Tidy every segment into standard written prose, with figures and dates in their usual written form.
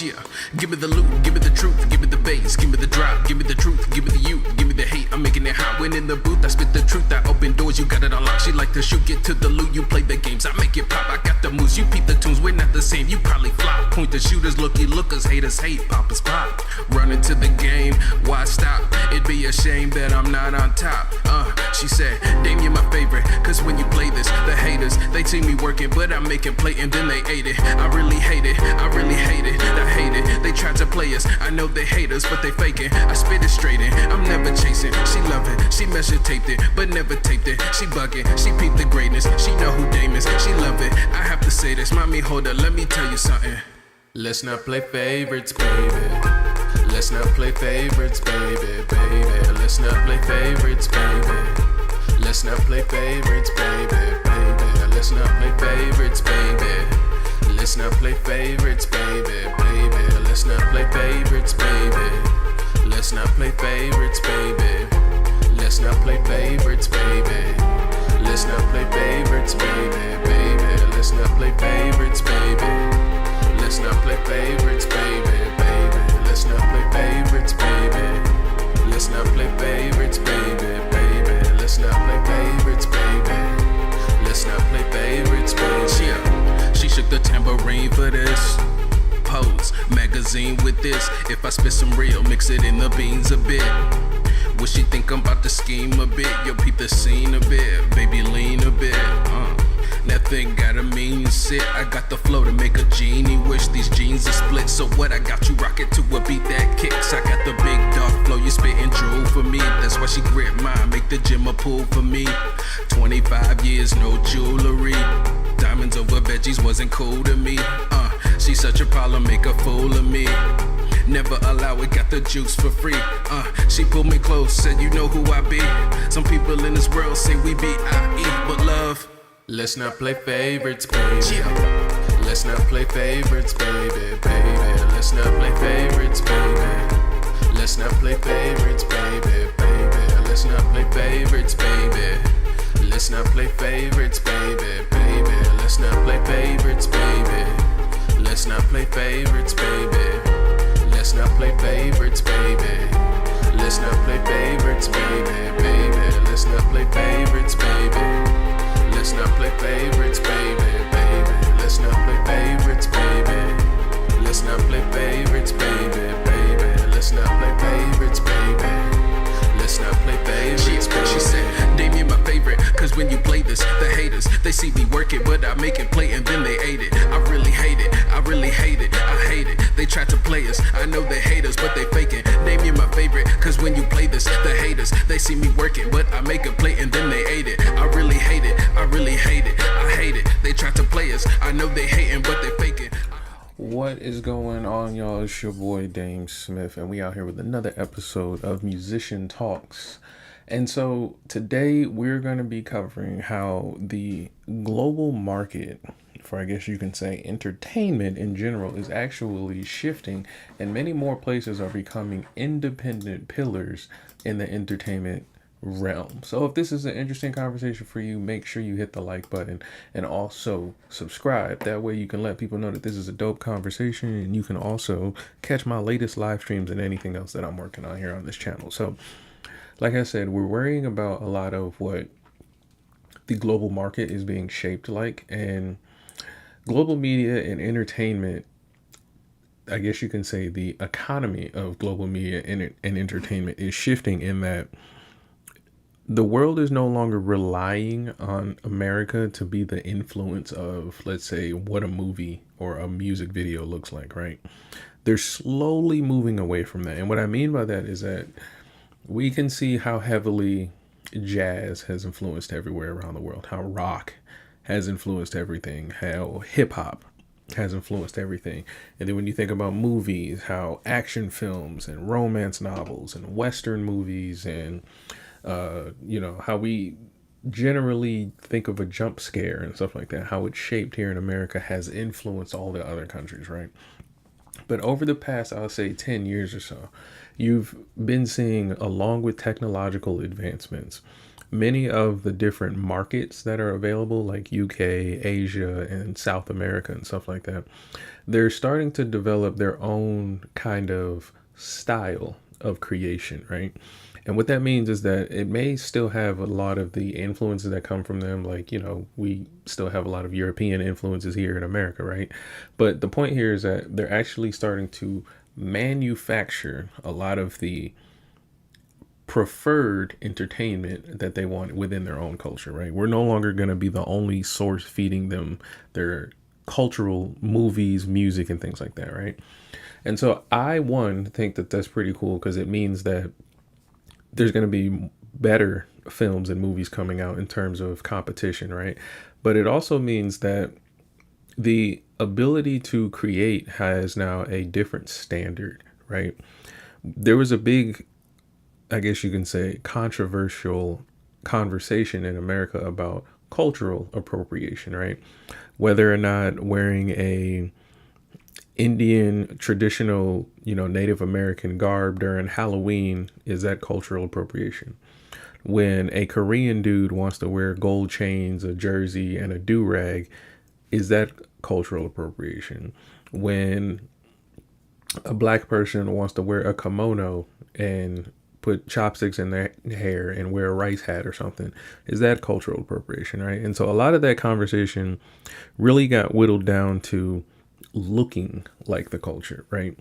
Yeah, give me the loot, give me the truth, give me the bass, give me the drop, give me the truth, give me the you, give me the hate. I'm making it hot when in the booth. I spit the truth, I open doors, you got it unlocked. She like to shoot, get to the loot, you play the games, I make it pop. I got the moves, you peep the tunes, we're not the same. You probably flop. Point the shooters, looky lookers, haters hate, poppers pop. Running to the game, why stop? It'd be a shame that I'm not on top. She said, Dame, you're my favorite, cause when you play this, the haters, they see me working, but I'm making play and then they ate it. I really hate it, I really hate it, I hate it. They tried to play us, I know they hate us, but they faking. I spit it straight in, I'm never chasing. She love it, she measure taped it, but never taped it. She bugging, she peep the greatness, she know who Dame is, she love it. I have to say this, mommy, hold up, let me tell you something. Let's not play favorites, baby. Let's not play favorites, baby, baby. Let's not play favorites, baby. Let's not play favorites, baby, baby. Let's not play favorites, baby. Let's not play favorites, baby, baby. Let's not play favorites, baby. Let's not play favorites, baby. Let's not play favorites, baby. Let's not play favorites, baby, baby. Let's not play favorites, baby. Let's not play favorites, baby, baby. Let's not play favorites, baby. Let's not play favorites, baby, baby. Let's not play favorites, baby. Let's not play favorites, baby. Yeah, she shook the tambourine for this. Pose, magazine with this. If I spit some real, mix it in the beans a bit. What she think I'm about to scheme a bit? Yo, peep the scene a bit, baby lean a bit. That thing got a mean sit. I got the flow to make a genie wish. These jeans are split. So what? I got you rockin' to a beat that kicks. I got the big dog flow. You spittin' drool for me. That's why she grip mine. Make the gym a pool for me. 25 years, no jewelry. Diamonds over veggies wasn't cool to me. She's such a problem, make a fool of me. Never allow it, got the juice for free. She pulled me close, said you know who I be. Some people in this world say we be I.E. but love. Let's not play favorites, baby. Yeah. Let's not play favorites, baby, baby. Let's not play favorites, baby. Let's not play favorites, baby, baby. Let's not play favorites, baby. Let's not play favorites, baby, baby. Let's not play favorites, baby. Let's not play favorites, baby. Let's not play favorites, baby. Let's not play favorites, baby, baby. Let's not play favorites, baby. Let's not play favorites, baby, baby. Let's not play favorites, baby. Let's not play favorites, baby, baby. Let's not play favorites, baby. Let's not play favorites, baby. She said, Damien, my favorite, cause when you play this, the haters, they see me work it, but I make it play and then they ate it. I really hate it, I really hate it, I hate it. They try to play us, I know they hate us, but they faking. Damien, my favorite, cause when you play this, the haters, they see me work it, but I make it play and then they ate it. I really hate it, I really hate it, I hate it. They try to play us, I know they hating, but they faking. What is going on, y'all? It's your boy DameSmiff, and we out here with another episode of Musician Talks. And so today we're going to be covering how the global market for, I guess you can say, entertainment in general is actually shifting, and many more places are becoming independent pillars in the entertainment realm. So if this is an interesting conversation for you, make sure you hit the like button and also subscribe. That way you can let people know that this is a dope conversation, and you can also catch my latest live streams and anything else that I'm working on here on this channel. So like I said, we're worrying about a lot of what the global market is being shaped like, and global media and entertainment, I guess you can say the economy of global media and entertainment is shifting in that the world is no longer relying on America to be the influence of, let's say, what a movie or a music video looks like, right? They're slowly moving away from that. And what I mean by that is that we can see how heavily jazz has influenced everywhere around the world, how rock has influenced everything, how hip hop has influenced everything. And then when you think about movies, how action films and romance novels and Western movies and how we generally think of a jump scare and stuff like that, how it's shaped here in America has influenced all the other countries, right? But over the past, I'll say 10 years or so, you've been seeing, along with technological advancements, many of the different markets that are available, like UK, Asia, and South America and stuff like that, they're starting to develop their own kind of style of creation, right? And what that means is that it may still have a lot of the influences that come from them. Like, we still have a lot of European influences here in America, right? But the point here is that they're actually starting to manufacture a lot of the preferred entertainment that they want within their own culture, right? We're no longer going to be the only source feeding them their cultural movies, music, and things like that, right? And so think that that's pretty cool because it means that there's going to be better films and movies coming out in terms of competition, right? But it also means that the ability to create has now a different standard, right? There was a big, I guess you can say, controversial conversation in America about cultural appropriation, right? Whether or not wearing a Indian traditional, Native American garb during Halloween, is that cultural appropriation? When a Korean dude wants to wear gold chains, a jersey, and a do-rag, is that cultural appropriation? When a black person wants to wear a kimono and put chopsticks in their hair and wear a rice hat or something, is that cultural appropriation, right? And so a lot of that conversation really got whittled down to looking like the culture, right?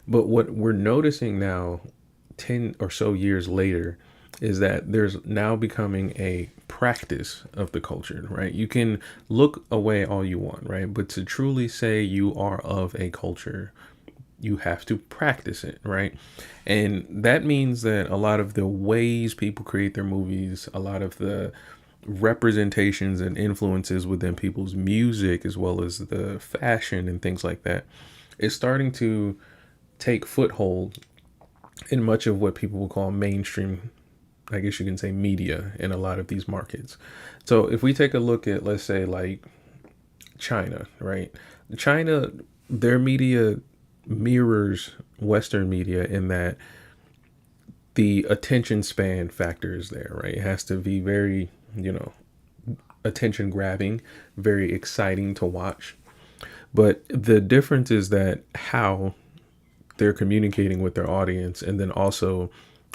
But what we're noticing now, 10 or so years later, is that there's now becoming a practice of the culture, right? You can look away all you want, right? But to truly say you are of a culture, you have to practice it, right? And that means that a lot of the ways people create their movies, a lot of the representations and influences within people's music, as well as the fashion and things like that, is starting to take foothold in much of what people will call mainstream, I guess you can say, media in a lot of these markets. So if we take a look at, let's say, like China, right? China, their media mirrors Western media in that the attention span factor is there, right? It has to be very, attention grabbing, very exciting to watch. But the difference is that how they're communicating with their audience, and then also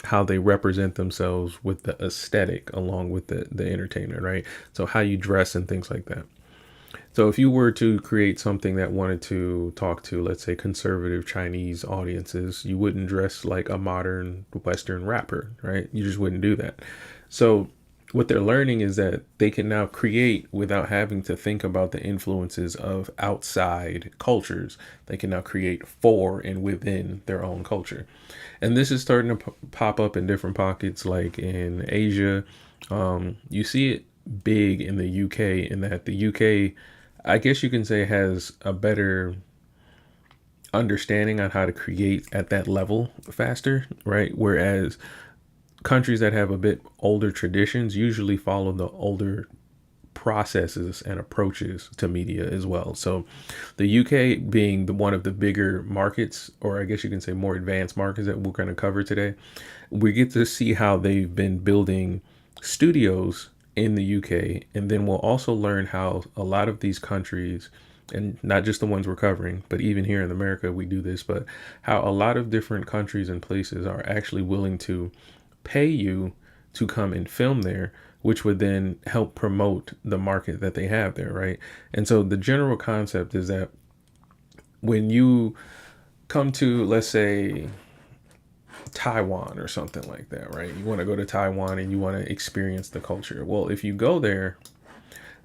how they represent themselves with the aesthetic along with the entertainment, right? So how you dress and things like that. So if you were to create something that wanted to talk to, let's say, conservative Chinese audiences, you wouldn't dress like a modern Western rapper, right? You just wouldn't do that. So what they're learning is that they can now create without having to think about the influences of outside cultures. They can now create for and within their own culture. And this is starting to pop up in different pockets, like in Asia. You see it big in the UK, in that the UK, I guess you can say, has a better understanding on how to create at that level faster, right? Whereas countries that have a bit older traditions usually follow the older processes and approaches to media as well. So the UK being one of the bigger markets, or I guess you can say more advanced markets that we're going to cover today, we get to see how they've been building studios in the UK. And then we'll also learn how a lot of these countries, and not just the ones we're covering, but even here in America, we do this, but how a lot of different countries and places are actually willing to pay you to come and film there, which would then help promote the market that they have there, right? And so the general concept is that when you come to, let's say, Taiwan or something like that, right? You want to go to Taiwan and you want to experience the culture. Well, if you go there,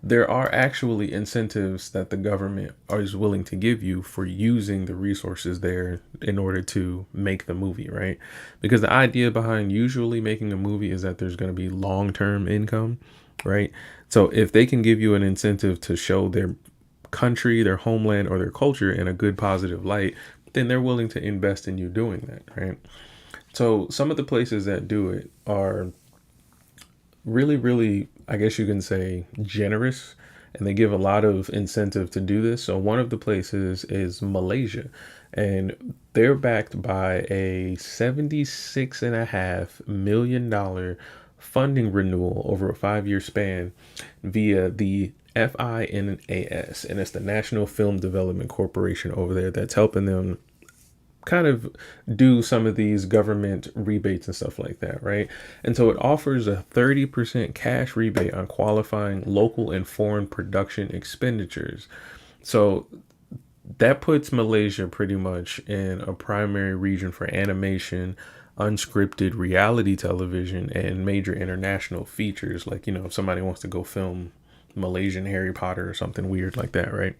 there are actually incentives that the government is willing to give you for using the resources there in order to make the movie, right? Because the idea behind usually making a movie is that there's going to be long-term income, right? So if they can give you an incentive to show their country, their homeland, or their culture in a good, positive light, then they're willing to invest in you doing that, right? So some of the places that do it are really, really, I guess you can say, generous, and they give a lot of incentive to do this. So one of the places is Malaysia, and they're backed by a $76.5 million funding renewal over a 5-year span via the FINAS, and it's the National Film Development Corporation over there that's helping them kind of do some of these government rebates and stuff like that, right? And so it offers a 30% cash rebate on qualifying local and foreign production expenditures. So that puts Malaysia pretty much in a primary region for animation, unscripted reality television, and major international features. Like, if somebody wants to go film Malaysian Harry Potter or something weird like that, right?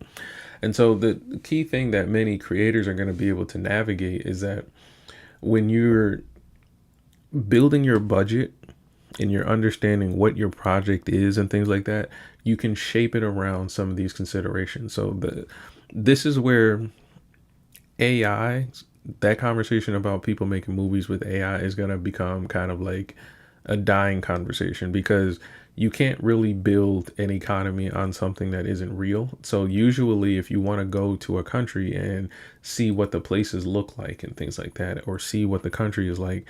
And so the key thing that many creators are going to be able to navigate is that when you're building your budget and you're understanding what your project is and things like that, you can shape it around some of these considerations. So this is where AI, that conversation about people making movies with AI is going to become kind of like a dying conversation, because you can't really build an economy on something that isn't real. So usually if you want to go to a country and see what the places look like and things like that, or see what the country is like,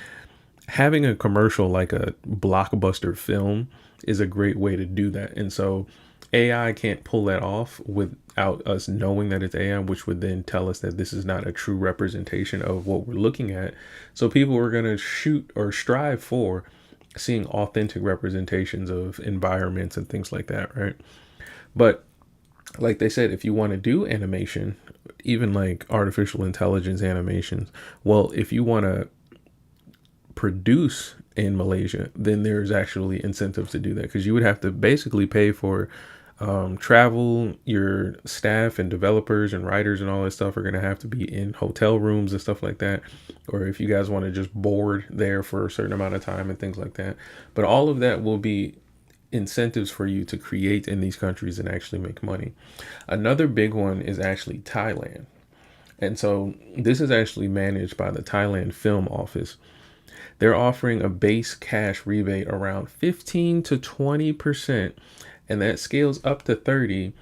having a commercial like a blockbuster film is a great way to do that. And so AI can't pull that off without us knowing that it's AI, which would then tell us that this is not a true representation of what we're looking at. So people are going to shoot or strive for seeing authentic representations of environments and things like that, right? But like they said, if you want to do animation, even like artificial intelligence animations, well, if you want to produce in Malaysia, then there's actually incentives to do that, because you would have to basically pay for travel. Your staff and developers and writers and all that stuff are going to have to be in hotel rooms and stuff like that, or if you guys want to just board there for a certain amount of time and things like that. But all of that will be incentives for you to create in these countries and actually make money. Another big one is actually Thailand, and so this is actually managed by the Thailand Film Office. They're offering a base cash rebate around 15 to 20%, and that scales up to 30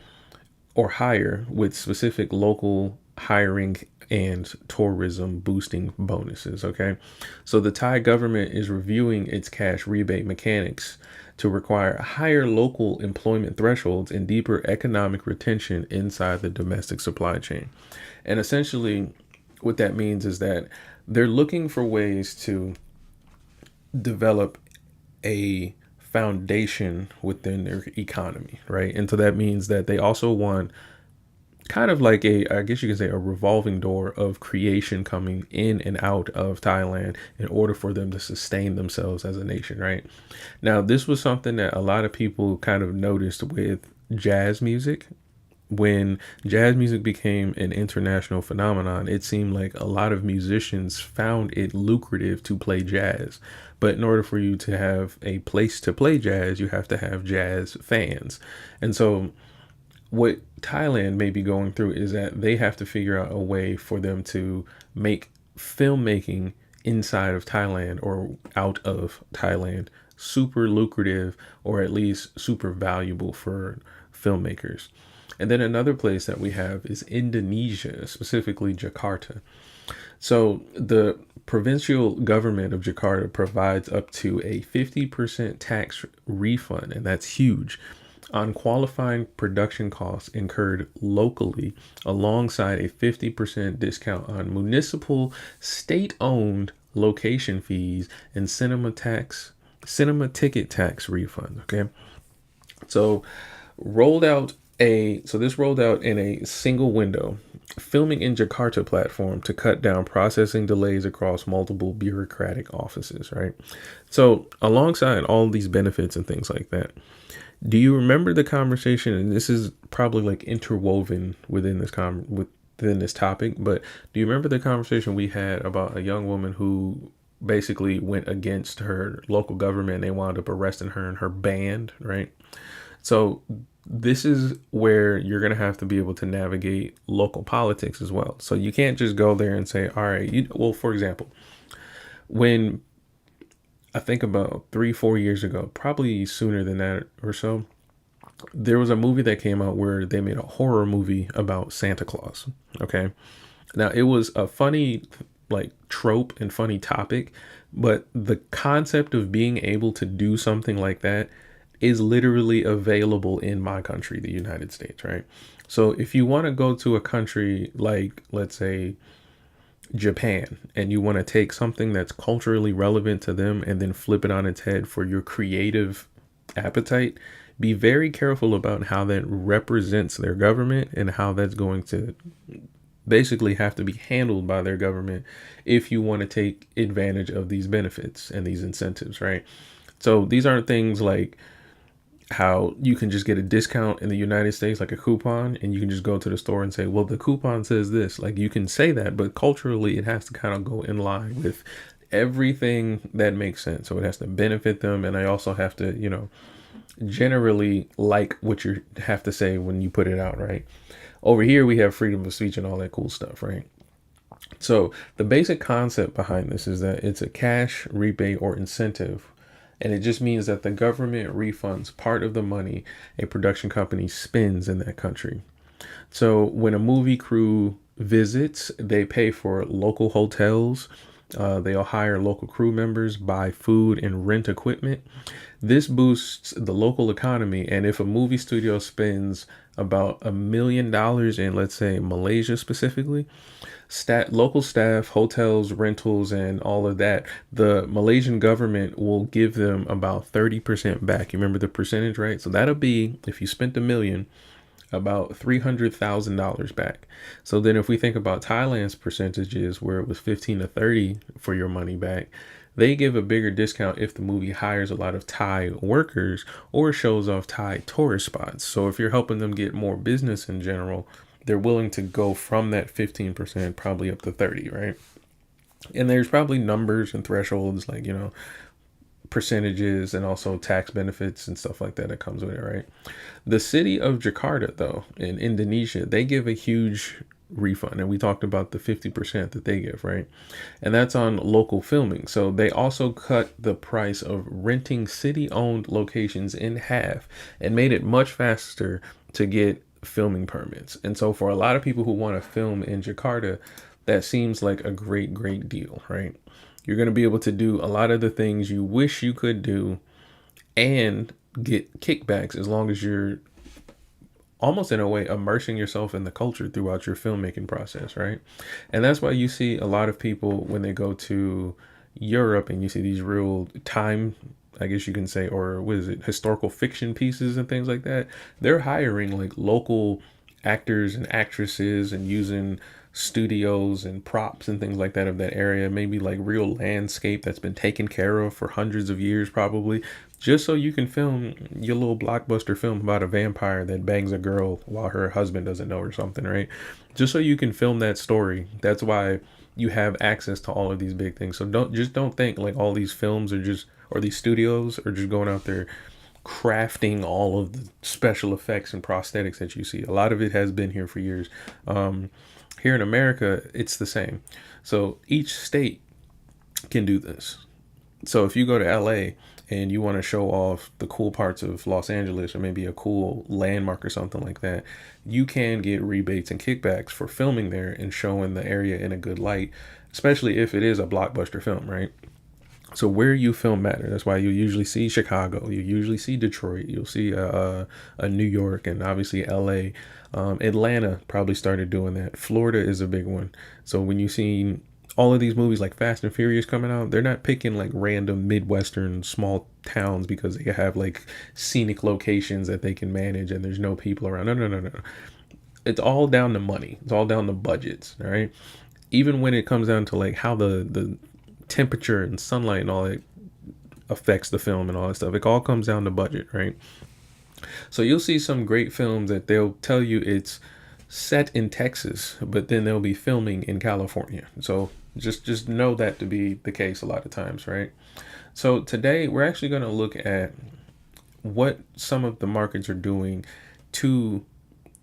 or higher with specific local hiring and tourism boosting bonuses. Okay. So the Thai government is reviewing its cash rebate mechanics to require higher local employment thresholds and deeper economic retention inside the domestic supply chain. And essentially what that means is that they're looking for ways to develop a foundation within their economy, right? And so that means that they also want kind of like I guess you can say a revolving door of creation coming in and out of Thailand in order for them to sustain themselves as a nation, right? Now, this was something that a lot of people kind of noticed with jazz music. When jazz music became an international phenomenon, it seemed like a lot of musicians found it lucrative to play jazz. But in order for you to have a place to play jazz, you have to have jazz fans. And so what Thailand may be going through is that they have to figure out a way for them to make filmmaking inside of Thailand or out of Thailand super lucrative, or at least super valuable for filmmakers. And then another place that we have is Indonesia, specifically Jakarta. So the provincial government of Jakarta provides up to a 50% tax refund, and that's huge, on qualifying production costs incurred locally, alongside a 50% discount on municipal state-owned location fees and cinema ticket tax refund. Okay. So this rolled out in a single window filming in Jakarta platform to cut down processing delays across multiple bureaucratic offices, right? So alongside all these benefits and things like that, do you remember the conversation? And this is probably like interwoven within this topic, but do you remember the conversation we had about a young woman who basically went against her local government? They wound up arresting her and her band, right? So this is where you're going to have to be able to navigate local politics as well. So you can't just go there and say, all right, for example, when I think about 3-4 years ago, probably sooner than that or so, there was a movie that came out where they made a horror movie about Santa Claus. Okay. Now, it was a funny like trope and funny topic, But the concept of being able to do something like that is literally available in my country, the United States, right? So if you want to go to a country like, let's say, Japan, and you want to take something that's culturally relevant to them and then flip it on its head for your creative appetite, be very careful about how that represents their government and how that's going to basically have to be handled by their government if you want to take advantage of these benefits and these incentives, right? So these aren't things like how you can just get a discount in the United States, like a coupon, and you can just go to the store and say, well, the coupon says this. Like, you can say that, but culturally it has to kind of go in line with everything that makes sense. So it has to benefit them. And I also have to, generally like what you have to say when you put it out, right? Over here, we have freedom of speech and all that cool stuff, right? So the basic concept behind this is that it's a cash rebate or incentive. And it just means that the government refunds part of the money a production company spends in that country. So when a movie crew visits, they pay for local hotels. They'll hire local crew members, buy food, and rent equipment. This boosts the local economy. And if a movie studio spends about $1 million in, let's say, Malaysia specifically, local staff, hotels, rentals, and all of that, the Malaysian government will give them about 30% back. You remember the percentage, right? So that'll be, if you spent $1 million, about $300,000 back. So then if we think about Thailand's percentages, where it was 15 to 30 for your money back, they give a bigger discount if the movie hires a lot of Thai workers or shows off Thai tourist spots. So if you're helping them get more business in general, they're willing to go from that 15% probably up to 30, right? And there's probably numbers and thresholds like, percentages and also tax benefits and stuff like that that comes with it, right? The city of Jakarta, though, in Indonesia, they give a huge refund, and we talked about the 50% that they give, right? And that's on local filming. So they also cut the price of renting city-owned locations in half and made it much faster to get filming permits. And so for a lot of people who want to film in Jakarta, that seems like a great deal, right? You're going to be able to do a lot of the things you wish you could do and get kickbacks as long as you're almost in a way immersing yourself in the culture throughout your filmmaking process, right? And that's why you see a lot of people when they go to Europe and you see these real time, I guess you can say, or what is it, historical fiction pieces and things like that. They're hiring like local actors and actresses and using studios and props and things like that of that area, maybe like real landscape that's been taken care of for hundreds of years probably, just so you can film your little blockbuster film about a vampire that bangs a girl while her husband doesn't know or something, right? Just so you can film that story. That's why you have access to all of these big things. So don't think like all these films are just, or these studios are just going out there crafting all of the special effects and prosthetics that you see. A lot of it has been here for years. Here in America, it's the same. So each state can do this. So if you go to LA and you want to show off the cool parts of Los Angeles or maybe a cool landmark or something like that, you can get rebates and kickbacks for filming there and showing the area in a good light, especially if it is a blockbuster film, right? So where you film matters. That's why you usually see Chicago, you usually see Detroit, you'll see a New York, and obviously LA. Atlanta probably started doing that. Florida is a big one. So when you see all of these movies like Fast and Furious coming out, they're not picking like random Midwestern small towns because they have like scenic locations that they can manage and there's no people around. No. It's all down to money. It's all down to budgets, all right? Even when it comes down to like how the temperature and sunlight and all that affects the film and all that stuff, it all comes down to budget, right? So you'll see some great films that they'll tell you it's set in Texas, but then they'll be filming in California. So just know that to be the case a lot of times, right? So today we're actually going to look at what some of the markets are doing to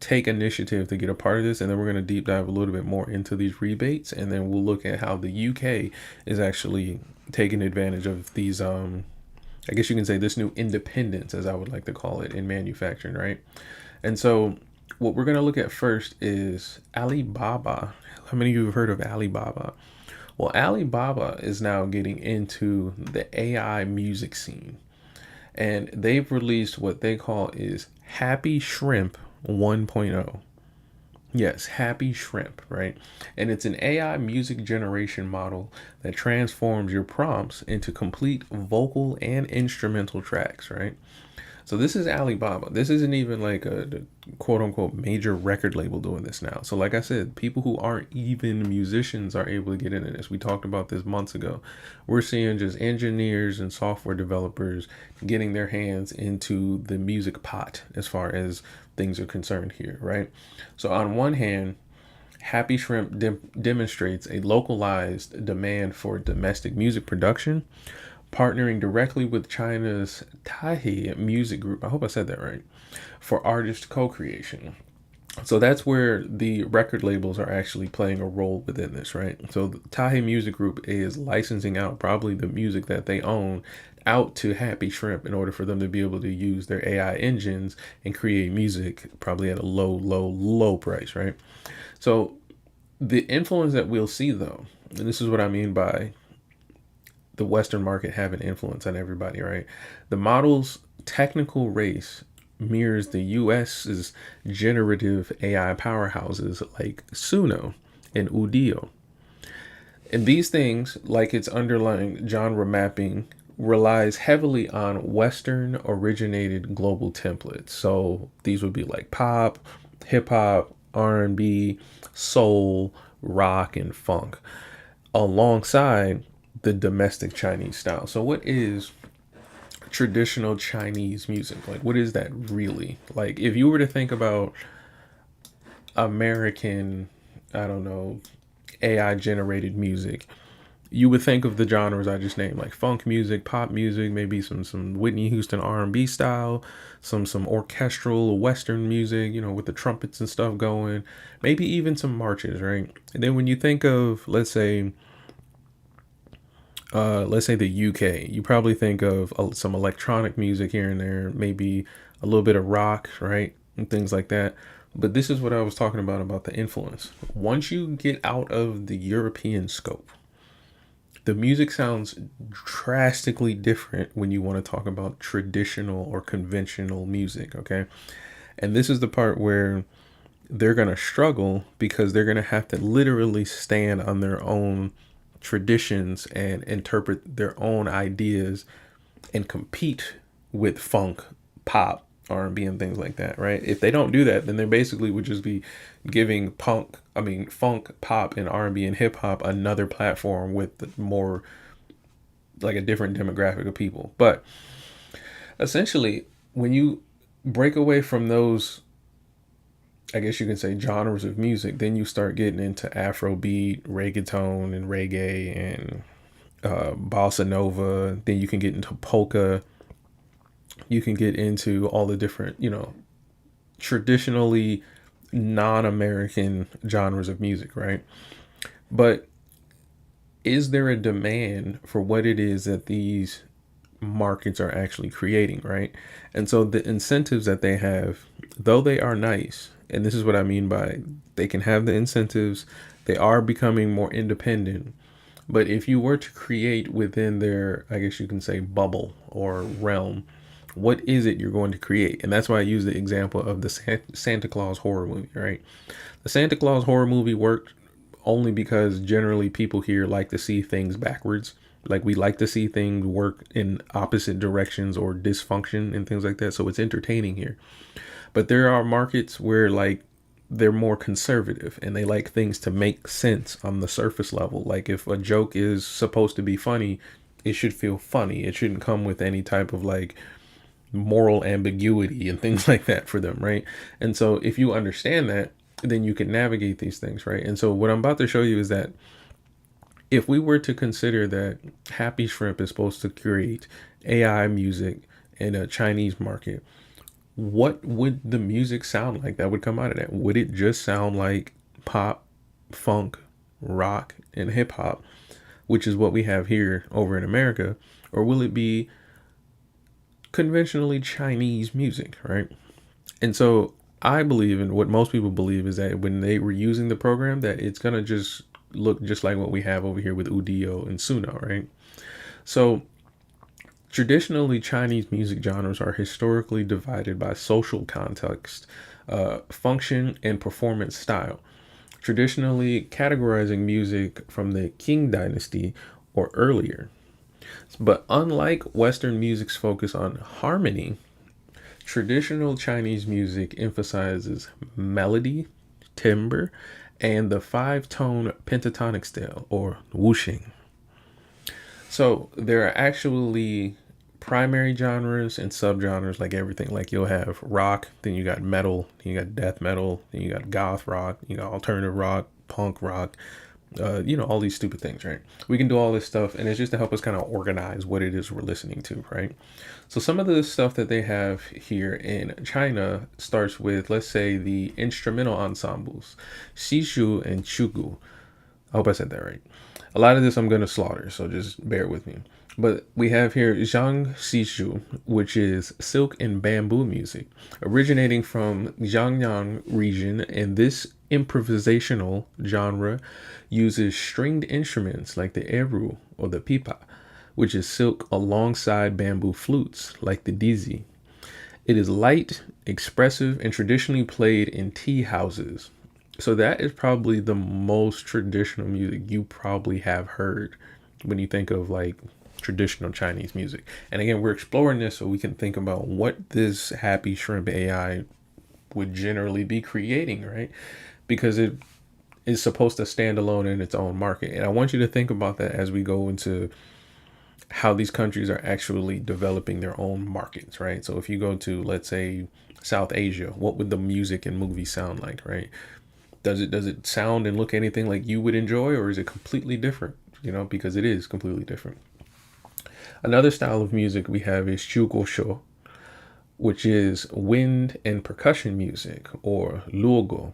take initiative to get a part of this, and then we're going to deep dive a little bit more into these rebates, and then we'll look at how the UK is actually taking advantage of these I guess you can say this new independence, as I would like to call it, in manufacturing, right? And so what we're going to look at first is Alibaba. How many of you have heard of Alibaba? Well, Alibaba is now getting into the AI music scene, and they've released what they call is Happy Shrimp 1.0. Yes, Happy Shrimp, right? And it's an AI music generation model that transforms your prompts into complete vocal and instrumental tracks, right? So this is Alibaba. This isn't even like a quote unquote major record label doing this now. So like I said, people who aren't even musicians are able to get into this. We talked about this months ago. We're seeing just engineers and software developers getting their hands into the music pot as far as things are concerned here, right? So on one hand, Happy Shrimp demonstrates a localized demand for domestic music production, partnering directly with China's Taihei Music Group. I hope I said that right, for artist co-creation. So that's where the record labels are actually playing a role within this, right? So the Taihei Music Group is licensing out probably the music that they own out to Happy Shrimp in order for them to be able to use their AI engines and create music probably at a low price, right? So the influence that we'll see though, and this is what I mean by the Western market having influence on everybody, right? The model's technical race mirrors the US's generative AI powerhouses like Suno and Udio. And these things, like its underlying genre mapping, relies heavily on Western originated global templates. So these would be like pop, hip hop, R&B, soul, rock, and funk, alongside the domestic Chinese style. So what is traditional Chinese music? Like, what is that really? Like, if you were to think about American, I don't know, AI generated music, you would think of the genres I just named, like funk music, pop music, maybe some Whitney Houston R&B style, some orchestral Western music, you know, with the trumpets and stuff going, maybe even some marches, right? And then when you think of, let's say the UK, you probably think of some electronic music here and there, maybe a little bit of rock, right? And things like that. But this is what I was talking about the influence. Once you get out of the European scope, the music sounds drastically different when you want to talk about traditional or conventional music, okay? And this is the part where they're going to struggle because they're going to have to literally stand on their own traditions and interpret their own ideas and compete with funk, pop, R&B, and things like that, right? If they don't do that, then they basically would just be giving funk, pop, and R&B and hip hop another platform with more like a different demographic of people. But essentially, when you break away from those, I guess you can say, genres of music, then you start getting into Afrobeat, reggaeton, and reggae, and bossa nova. Then you can get into polka. You can get into all the different, you know, traditionally non-American genres of music, right? But is there a demand for what it is that these markets are actually creating, right? And so the incentives that they have, though they are nice, and this is what I mean by they can have the incentives, they are becoming more independent. But if you were to create within their, I guess you can say, bubble or realm, what is it you're going to create? And that's why I use the example of the Santa Claus horror movie, right? The Santa Claus horror movie worked only because generally people here like to see things backwards. Like, we like to see things work in opposite directions or dysfunction and things like that. So it's entertaining here. But there are markets where, like, they're more conservative and they like things to make sense on the surface level. Like, if a joke is supposed to be funny, it should feel funny. It shouldn't come with any type of like moral ambiguity and things like that for them, right? And so if you understand that, then you can navigate these things, right? And so what I'm about to show you is that if we were to consider that Happy Shrimp is supposed to create AI music in a Chinese market, what would the music sound like that would come out of that? Would it just sound like pop, funk, rock, and hip hop, which is what we have here over in America? Or will it be conventionally Chinese music, right? And so I believe, and what most people believe, is that when they were using the program, that it's going to just look just like what we have over here with Udio and Suno, right? So traditionally, Chinese music genres are historically divided by social context, function, and performance style. Traditionally, categorizing music from the Qing dynasty or earlier. But unlike Western music's focus on harmony, traditional Chinese music emphasizes melody, timbre, and the five-tone pentatonic scale or wuxing. So there are actually primary genres and subgenres like everything. Like you'll have rock, then you got metal, then you got death metal, then you got goth rock, you got alternative rock, punk rock, all these stupid things, right? We can do all this stuff, and it's just to help us kind of organize what it is we're listening to, right? So some of the stuff that they have here in China starts with, let's say, the instrumental ensembles, Xishu and Chugu. I hope I said that right. A lot of this I'm going to slaughter, so just bear with me. But we have here Zhang Xishu, which is silk and bamboo music, originating from Jiangnan region, and this improvisational genre uses stringed instruments like the eru or the pipa, which is silk alongside bamboo flutes like the dizi. It is light, expressive, and traditionally played in tea houses. So that is probably the most traditional music you probably have heard when you think of like traditional Chinese music. And again, we're exploring this so we can think about what this Happy Shrimp AI would generally be creating, right? Because it is supposed to stand alone in its own market. And I want you to think about that as we go into how these countries are actually developing their own markets, right? So if you go to, let's say, South Asia, what would the music and movies sound like, right? Does it sound and look anything like you would enjoy, or is it completely different? Because it is completely different. Another style of music we have is Shugo, which is wind and percussion music, or luogo,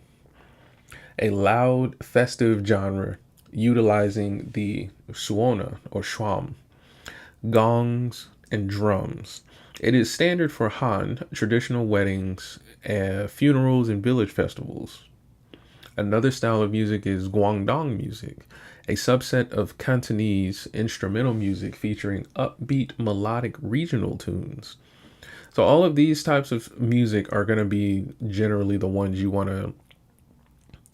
a loud, festive genre utilizing the suona or shuam, gongs, and drums. It is standard for Han, traditional weddings, funerals, and village festivals. Another style of music is Guangdong music, a subset of Cantonese instrumental music featuring upbeat melodic regional tunes. So all of these types of music are going to be generally the ones you want to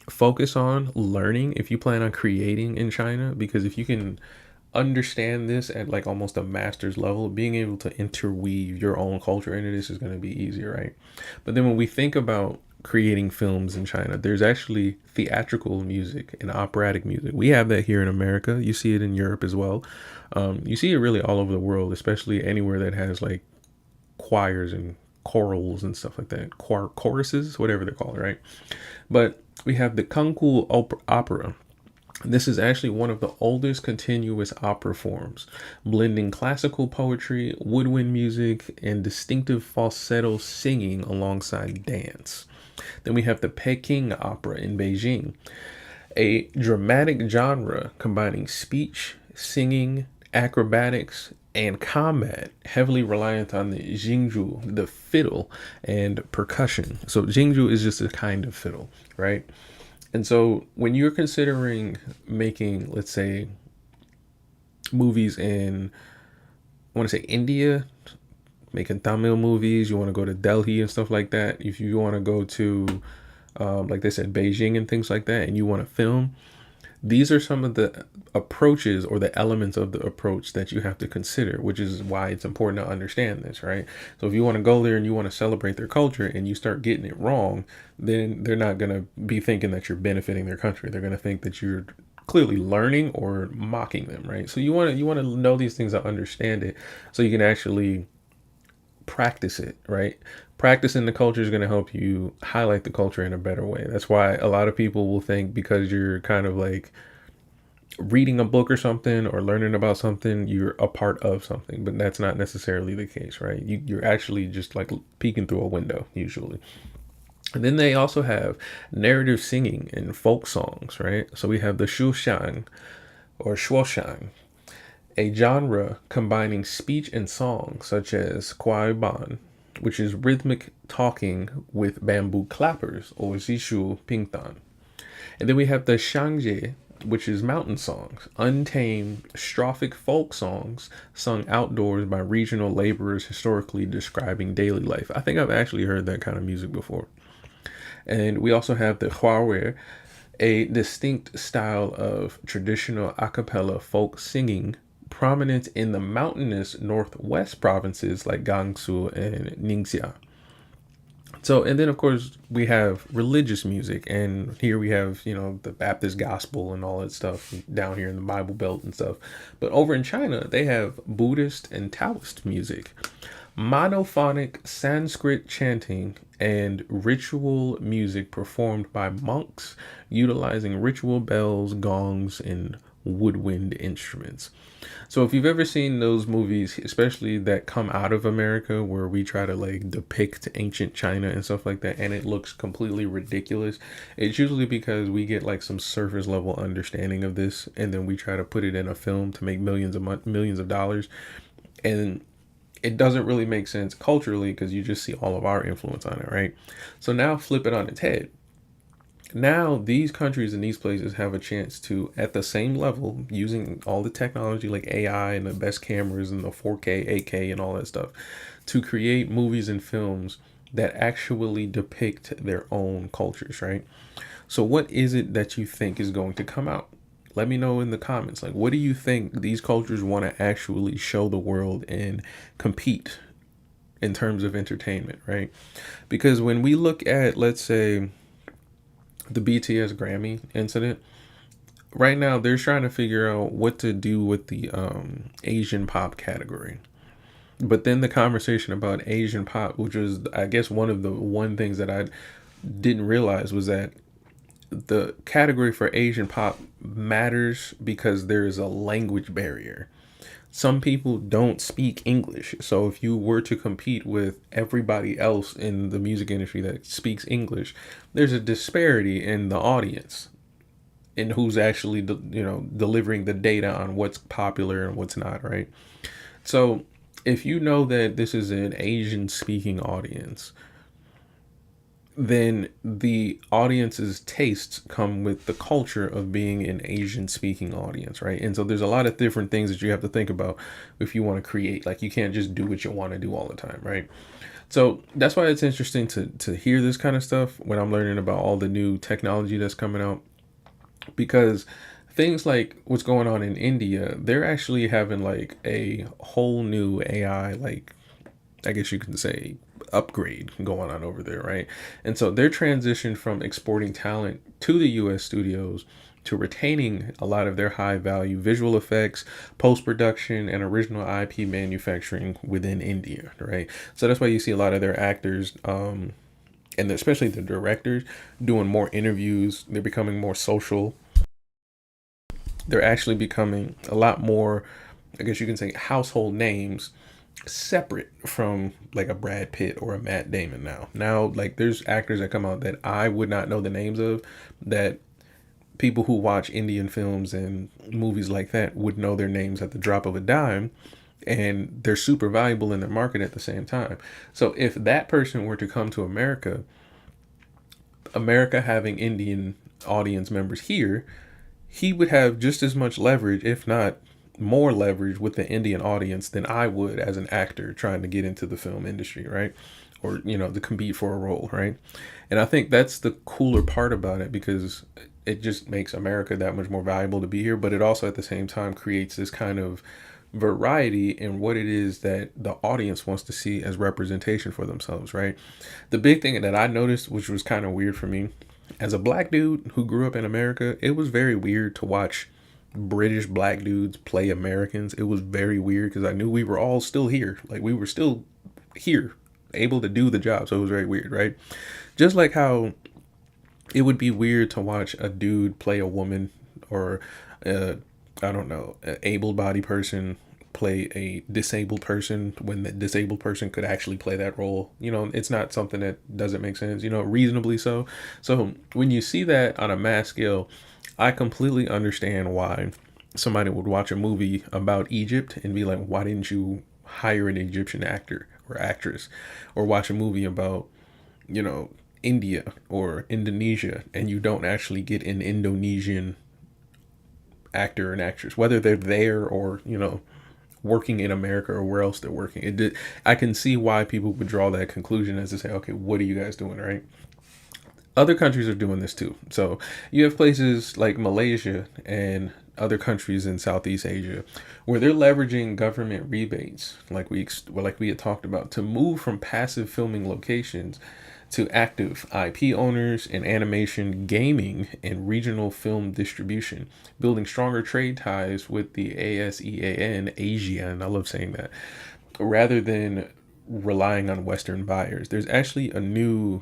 focus on learning if you plan on creating in China, because if you can understand this at like almost a master's level, being able to interweave your own culture into this is going to be easier, right? But then when we think about creating films in China, there's actually theatrical music and operatic music. We have that here in America. You see it in Europe as well. You see it really all over the world, especially anywhere that has like choirs and chorals and stuff like that. Choruses, whatever they're called, right? But we have the Kangku opera. This is actually one of the oldest continuous opera forms, blending classical poetry, woodwind music, and distinctive falsetto singing alongside dance. Then we have the Peking opera in Beijing, a dramatic genre combining speech, singing, acrobatics, and combat, heavily reliant on the jingzhu, the fiddle, and percussion. So jingzhu is just a kind of fiddle, right? And so when you're considering making, let's say, movies in, I want to say India, making Tamil movies, you want to go to Delhi and stuff like that. If you want to go to, like they said, Beijing and things like that, and you want to film, these are some of the approaches or the elements of the approach that you have to consider, which is why it's important to understand this, right? So if you want to go there and you want to celebrate their culture and you start getting it wrong, then they're not going to be thinking that you're benefiting their country. They're going to think that you're clearly learning or mocking them, right? So you want to know these things and understand it so you can actually practice it, right? Practicing the culture is going to help you highlight the culture in a better way. That's why a lot of people will think because you're kind of like reading a book or something or learning about something, you're a part of something, but that's not necessarily the case, right? You're actually just like peeking through a window usually. And then they also have narrative singing and folk songs, right? So we have the shuxiang or shuoxiang, a genre combining speech and song, such as Kuai Ban, which is rhythmic talking with bamboo clappers, or Zishu Pingtan. And then we have the Shangje, which is mountain songs, untamed, strophic folk songs sung outdoors by regional laborers historically describing daily life. I think I've actually heard that kind of music before. And we also have the Huawei, a distinct style of traditional a cappella folk singing prominent in the mountainous northwest provinces like Gansu and Ningxia. So, and then of course we have religious music, and here we have, the Baptist gospel and all that stuff down here in the Bible Belt and stuff. But over in China, they have Buddhist and Taoist music, monophonic Sanskrit chanting, and ritual music performed by monks utilizing ritual bells, gongs, and woodwind instruments. So if you've ever seen those movies, especially that come out of America, where we try to like depict ancient China and stuff like that, and it looks completely ridiculous, it's usually because we get like some surface level understanding of this, and then we try to put it in a film to make millions of dollars, and it doesn't really make sense culturally because you just see all of our influence on it, right? So now flip it on its head. Now these countries and these places have a chance to, at the same level, using all the technology like AI and the best cameras and the 4K, 8K and all that stuff, to create movies and films that actually depict their own cultures, right? So what is it that you think is going to come out? Let me know in the comments. Like, what do you think these cultures want to actually show the world and compete in terms of entertainment, right? Because when we look at, let's say, the BTS Grammy incident, right now they're trying to figure out what to do with the Asian pop category. But then the conversation about Asian pop, which was, I guess, one of the things that I didn't realize, was that the category for Asian pop matters because there is a language barrier. Some people don't speak English. So if you were to compete with everybody else in the music industry that speaks English, there's a disparity in the audience in who's actually, delivering the data on what's popular and what's not, right? So if you know that this is an Asian speaking audience, then the audience's tastes come with the culture of being an Asian speaking audience, right? And so there's a lot of different things that you have to think about if you want to create. Like, you can't just do what you want to do all the time, right? So that's why it's interesting to hear this kind of stuff when I'm learning about all the new technology that's coming out, because things like what's going on in India, they're actually having like a whole new AI, like, I guess you can say, upgrade going on over there, right? And so their transition from exporting talent to the US studios to retaining a lot of their high value visual effects, post-production, and original IP manufacturing within India, right? So that's why you see a lot of their actors, and especially the directors, doing more interviews. They're becoming more social. They're actually becoming a lot more, I guess you can say, household names, separate from like a Brad Pitt or a Matt Damon. Now like there's actors that come out that I would not know the names of, that people who watch Indian films and movies like that would know their names at the drop of a dime, and they're super valuable in their market at the same time. So if that person were to come to America having Indian audience members here, he would have just as much leverage, if not more leverage, with the Indian audience than I would as an actor trying to get into the film industry, right? Or, to compete for a role, right? And I think that's the cooler part about it, because it just makes America that much more valuable to be here, but it also at the same time creates this kind of variety in what it is that the audience wants to see as representation for themselves, right? The big thing that I noticed, which was kind of weird for me, as a black dude who grew up in America, it was very weird to watch British black dudes play Americans. It was very weird because I knew we were all still here. Like, we were still here, able to do the job. So it was very weird, right? Just like how it would be weird to watch a dude play a woman, or I don't know, an able-bodied person play a disabled person, when the disabled person could actually play that role. It's not something that doesn't make sense, reasonably so. So when you see that on a mass scale, I completely understand why somebody would watch a movie about Egypt and be like, why didn't you hire an Egyptian actor or actress? Or watch a movie about, India or Indonesia, and you don't actually get an Indonesian actor and actress, whether they're there or, working in America or where else they're working. I can see why people would draw that conclusion as to say, okay, what are you guys doing, right? Other countries are doing this too. So you have places like Malaysia and other countries in Southeast Asia where they're leveraging government rebates, like we had talked about, to move from passive filming locations to active IP owners in animation, gaming, and regional film distribution, building stronger trade ties with the ASEAN, ASEAN, I love saying that, rather than relying on Western buyers. There's actually a new,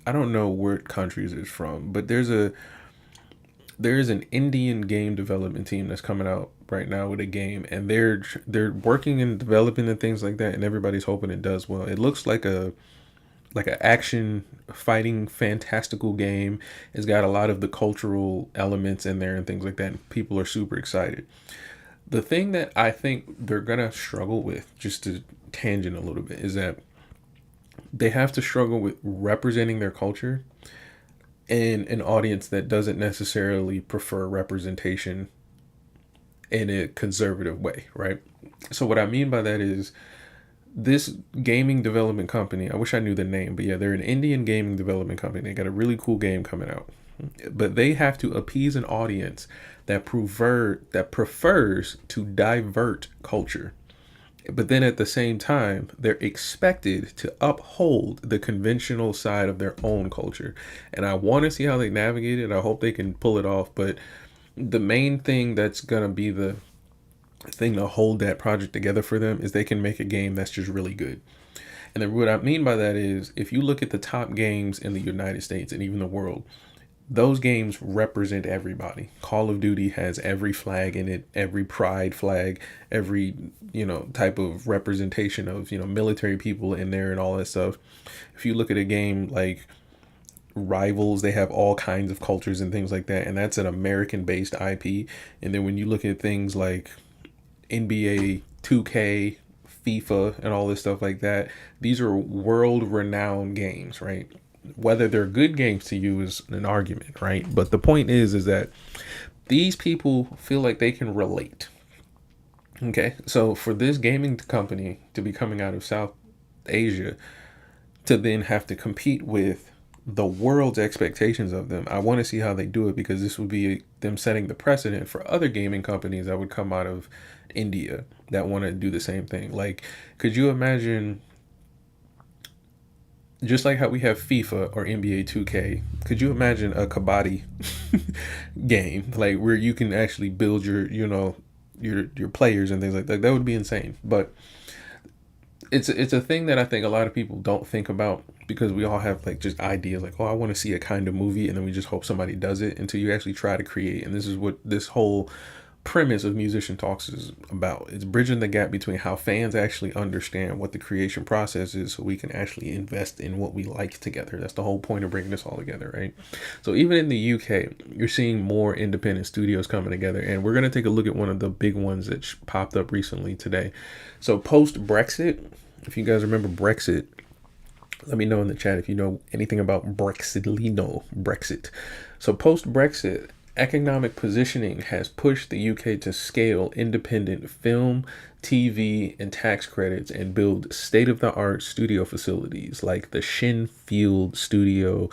I don't know where countries it's from, but there's an Indian game development team that's coming out right now with a game, and they're working and developing and things like that, and everybody's hoping it does well. It looks like a action fighting fantastical game. It's got a lot of the cultural elements in there and things like that, and people are super excited. The thing that I think they're gonna struggle with, just to tangent a little bit, is that they have to struggle with representing their culture in an audience that doesn't necessarily prefer representation in a conservative way, right? So what I mean by that is, this gaming development company, I wish I knew the name, but yeah, they're an Indian gaming development company. They got a really cool game coming out, but they have to appease an audience that prefers to divert culture. But then at the same time, they're expected to uphold the conventional side of their own culture. And I want to see how they navigate it. I hope they can pull it off. But the main thing that's going to be the thing to hold that project together for them is they can make a game that's just really good. And then what I mean by that is, if you look at the top games in the United States and even the world, those games represent everybody. Call of Duty has every flag in it, every pride flag, every, type of representation of, military people in there and all that stuff. If you look at a game like Rivals, they have all kinds of cultures and things like that, and that's an American-based IP. And then when you look at things like NBA 2K, FIFA, and all this stuff like that, these are world-renowned games, right? Whether they're good games to you is an argument, right? But the point is that these people feel like they can relate. Okay, so for this gaming company to be coming out of South Asia to then have to compete with the world's expectations of them, I want to see how they do it, because this would be them setting the precedent for other gaming companies that would come out of India that want to do the same thing. Like, could you imagine, just like how we have FIFA or NBA 2K, could you imagine a kabaddi game, like where you can actually build your players and things like that? That would be insane. But it's a thing that I think a lot of people don't think about, because we all have like just ideas like, oh, I want to see a kind of movie, and then we just hope somebody does it, until you actually try to create. And this is what this whole premise of Musician Talks is about. It's bridging the gap between how fans actually understand what the creation process is, so we can actually invest in what we like together. That's the whole point of bringing this all together, right? So even in the UK, you're seeing more independent studios coming together, and we're going to take a look at one of the big ones that popped up recently today. So Post-Brexit, if you guys remember Brexit, let me know in the chat if you know anything about Brexit. So Post-Brexit, economic positioning has pushed the UK to scale independent film, TV, and tax credits, and build state-of-the-art studio facilities like the Shinfield studio,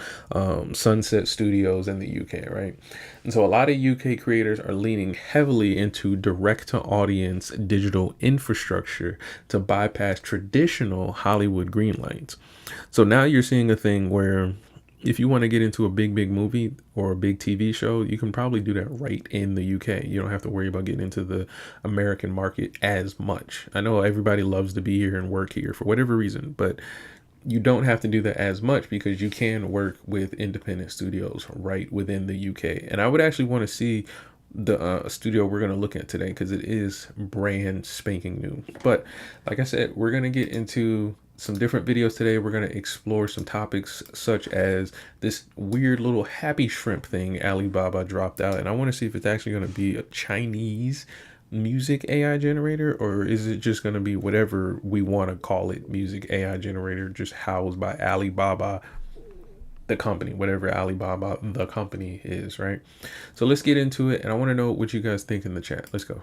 Sunset Studios in the UK, right? And so a lot of UK creators are leaning heavily into direct-to-audience digital infrastructure to bypass traditional Hollywood greenlights. So now you're seeing a thing where if you want to get into a big movie or a big TV show, you can probably do that right in the UK. You don't have to worry about getting into the American market as much. I know everybody loves to be here and work here for whatever reason, but you don't have to do that as much, because you can work with independent studios right within the UK. And I would actually want to see the studio we're going to look at today, because it is brand spanking new. But like I said, we're going to get into some different videos today. We're going to explore some topics such as this weird little happy shrimp thing Alibaba dropped out, and I want to see if it's actually going to be a Chinese music AI generator, or is it just going to be whatever we want to call it, music AI generator, just housed by Alibaba the company, whatever Alibaba, the company is, right? So let's get into it. And I want to know what you guys think in the chat. Let's go.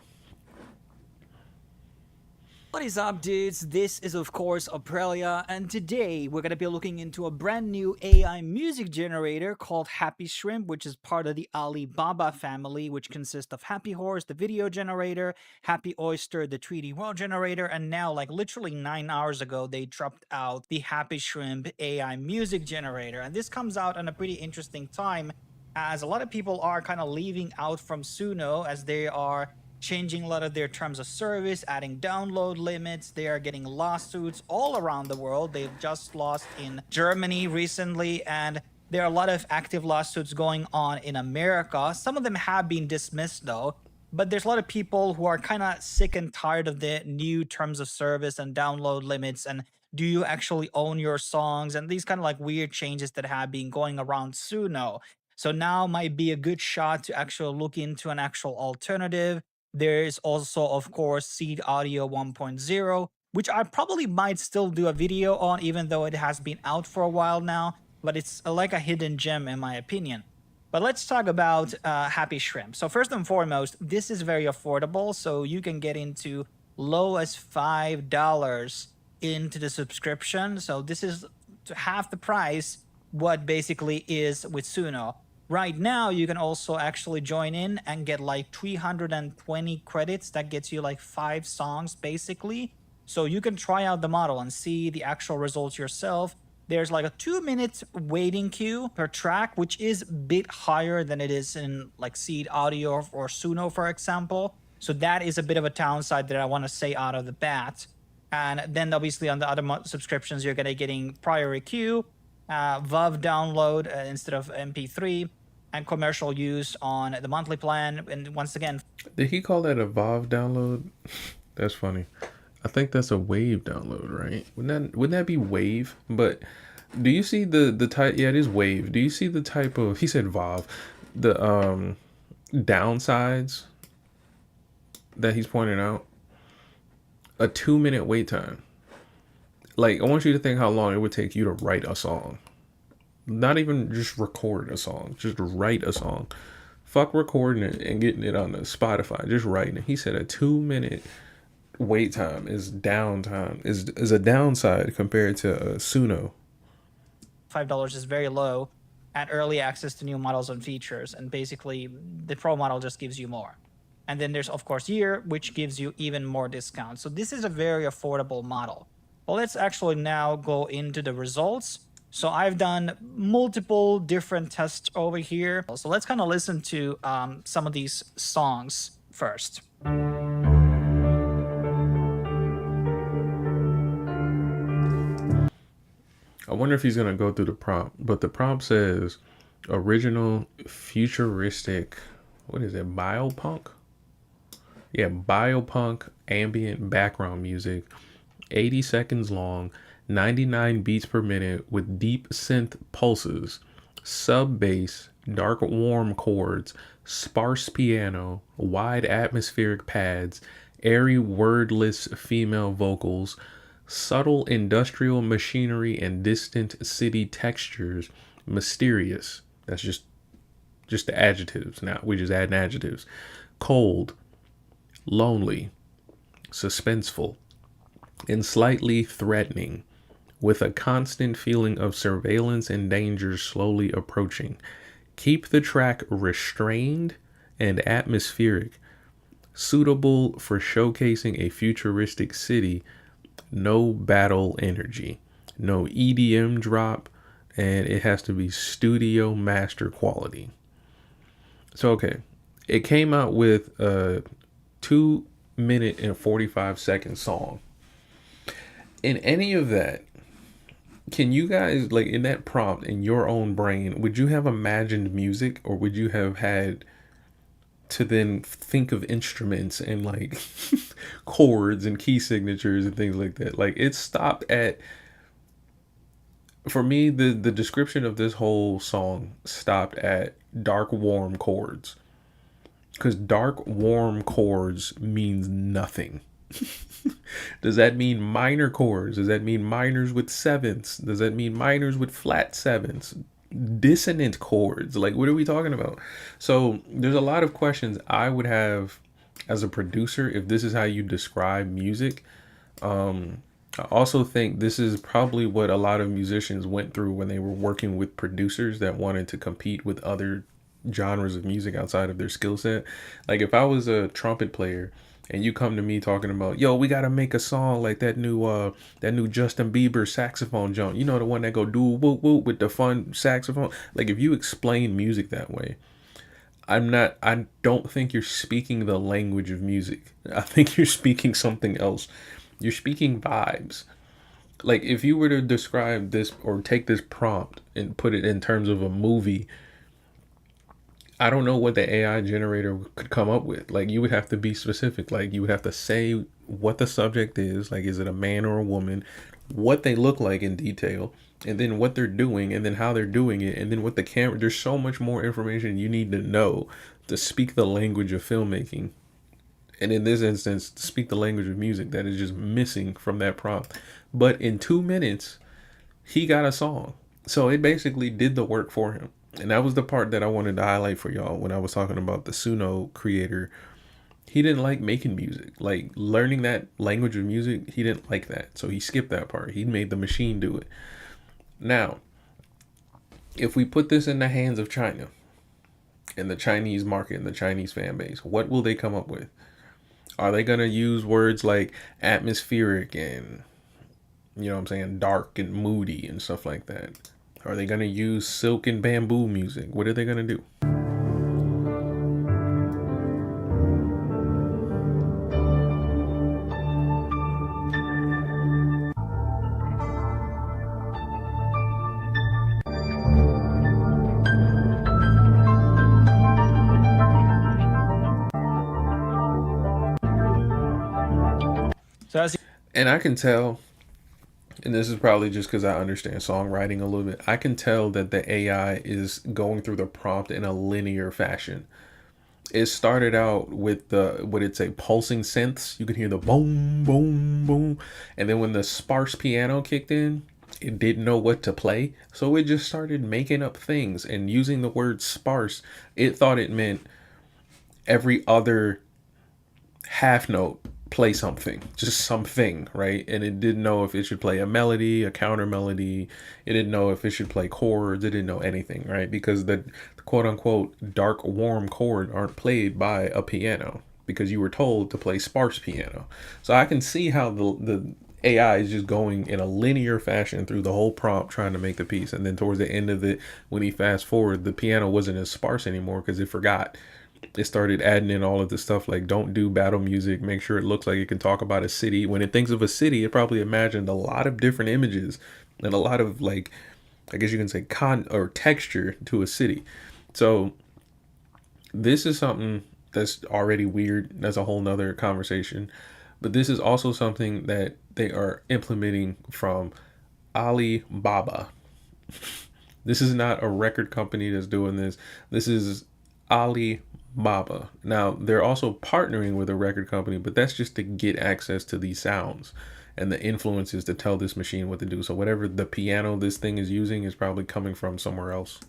What is up, dudes? This is of course Aprilia, and today we're going to be looking into a brand new AI music generator called Happy Shrimp, which is part of the Alibaba family, which consists of Happy Horse, the video generator, Happy Oyster, the 3D world generator, and now, like literally 9 hours ago, they dropped out the Happy Shrimp AI music generator. And this comes out at a pretty interesting time, as a lot of people are kind of leaving out from Suno, as they are changing a lot of their terms of service, adding download limits. They are getting lawsuits all around the world. They've just lost in Germany recently, and there are a lot of active lawsuits going on in America. Some of them have been dismissed though, but there's a lot of people who are kind of sick and tired of the new terms of service and download limits, and do you actually own your songs, and these kind of like weird changes that have been going around Suno. So now might be a good shot to actually look into an actual alternative. There is also, of course, Seed Audio 1.0, which I probably might still do a video on, even though it has been out for a while now, but it's like a hidden gem in my opinion. But let's talk about Happy Shrimp. So first and foremost, this is very affordable, so you can get into low as $5 into the subscription. So this is half the price what basically is with Suno. Right now, you can also actually join in and get like 320 credits. That gets you like 5 songs basically. So you can try out the model and see the actual results yourself. There's like a 2-minute waiting queue per track, which is a bit higher than it is in like Seed Audio or Suno, for example. So that is a bit of a downside that I want to say out of the bat. And then obviously on the other subscriptions, you're gonna getting priority queue, WAV download instead of MP3, and commercial use on the monthly plan. And once again, Did he call that a VOV download? That's funny. I think that's a wave download, right? Wouldn't that be wave? But do you see the type? Yeah, it is wave. Do you see the type of? He said VOV. The downsides that he's pointing out. A 2-minute wait time. Like, I want you to think how long it would take you to write a song. Not even just record a song, just write a song. Fuck recording it and getting it on the Spotify, just writing it. He said a 2-minute wait time is downtime, is a downside compared to Suno. $5 is very low, and early access to new models and features. And basically, the Pro model just gives you more. And then there's, of course, Year, which gives you even more discounts. So this is a very affordable model. Well, let's actually now go into the results. So I've done multiple different tests over here. So let's kind of listen to some of these songs first. I wonder if he's going to go through the prompt, but the prompt says original futuristic, what is it, biopunk? Yeah, biopunk ambient background music, 80 seconds long, 99 beats per minute with deep synth pulses, sub bass, dark warm chords, sparse piano, wide atmospheric pads, airy wordless female vocals, subtle industrial machinery and distant city textures, mysterious. That's just the adjectives. Now we just add adjectives. Cold, lonely, suspenseful, and slightly threatening, with a constant feeling of surveillance and danger slowly approaching. Keep the track restrained and atmospheric, suitable for showcasing a futuristic city. No battle energy, no EDM drop, and it has to be studio master quality. So, okay, it came out with a 2-minute and 45-second song. In any of that, can you guys, like, in that prompt, in your own brain, would you have imagined music, or would you have had to then think of instruments and like chords and key signatures and things like that? Like, it stopped at, for me, the description of this whole song stopped at dark warm chords, because dark warm chords means nothing. Does that mean minor chords? Does that mean minors with sevenths? Does that mean minors with flat sevenths? dissonant chords. Like, what are we talking about? So there's a lot of questions I would have as a producer if this is how you describe music. I also think this is probably what a lot of musicians went through when they were working with producers that wanted to compete with other genres of music outside of their skill set. Like, if I was a trumpet player and you come to me talking about, yo, we gotta make a song like that new Justin Bieber saxophone jump, you know, the one that go do whoop whoop with the fun saxophone. Like, if you explain music that way, I don't think you're speaking the language of music. I think you're speaking something else. You're speaking vibes. Like, if you were to describe this or take this prompt and put it in terms of a movie, I don't know what the AI generator could come up with. Like, you would have to be specific. Like, you would have to say what the subject is. Like, is it a man or a woman? What they look like in detail, and then what they're doing, and then how they're doing it, and then what the camera. There's so much more information you need to know to speak the language of filmmaking. And in this instance, to speak the language of music that is just missing from that prompt. But in 2 minutes, he got a song. So it basically did the work for him. And that was the part that I wanted to highlight for y'all when I was talking about the Suno creator. He didn't like making music. Like, learning that language of music, he didn't like that. So he skipped that part. He made the machine do it. Now, if we put this in the hands of China and the Chinese market and the Chinese fan base, what will they come up with? Are they going to use words like atmospheric and, you know what I'm saying, dark and moody and stuff like that? Are they going to use silk and bamboo music? What are they going to do? So as And I can tell, and this is probably just because I understand songwriting a little bit, I can tell that the AI is going through the prompt in a linear fashion. It started out with the, what it'd say, pulsing synths. You could hear the boom, boom, boom. And then when the sparse piano kicked in, it didn't know what to play. So it just started making up things and using the word sparse. It thought it meant every other half note play something, just something, right? And it didn't know if it should play a melody, a counter melody. It didn't know if it should play chords. It didn't know anything, right? Because the quote unquote dark warm chord aren't played by a piano because you were told to play sparse piano. So I can see how the AI is just going in a linear fashion through the whole prompt trying to make the piece. And then towards the end of it, when he fast forward, the piano wasn't as sparse anymore because it forgot. It started adding in all of the stuff like, don't do battle music, make sure it looks like it can talk about a city. When it thinks of a city, it probably imagined a lot of different images and a lot of, like, I guess you can say or texture to a city. So this is something that's already weird. That's a whole nother conversation. But this is also something that they are implementing from Alibaba. This is not a record company that's doing this. This is Alibaba. Now, they're also partnering with a record company, but that's just to get access to these sounds and the influences to tell this machine what to do. So whatever the piano this thing is using is probably coming from somewhere else.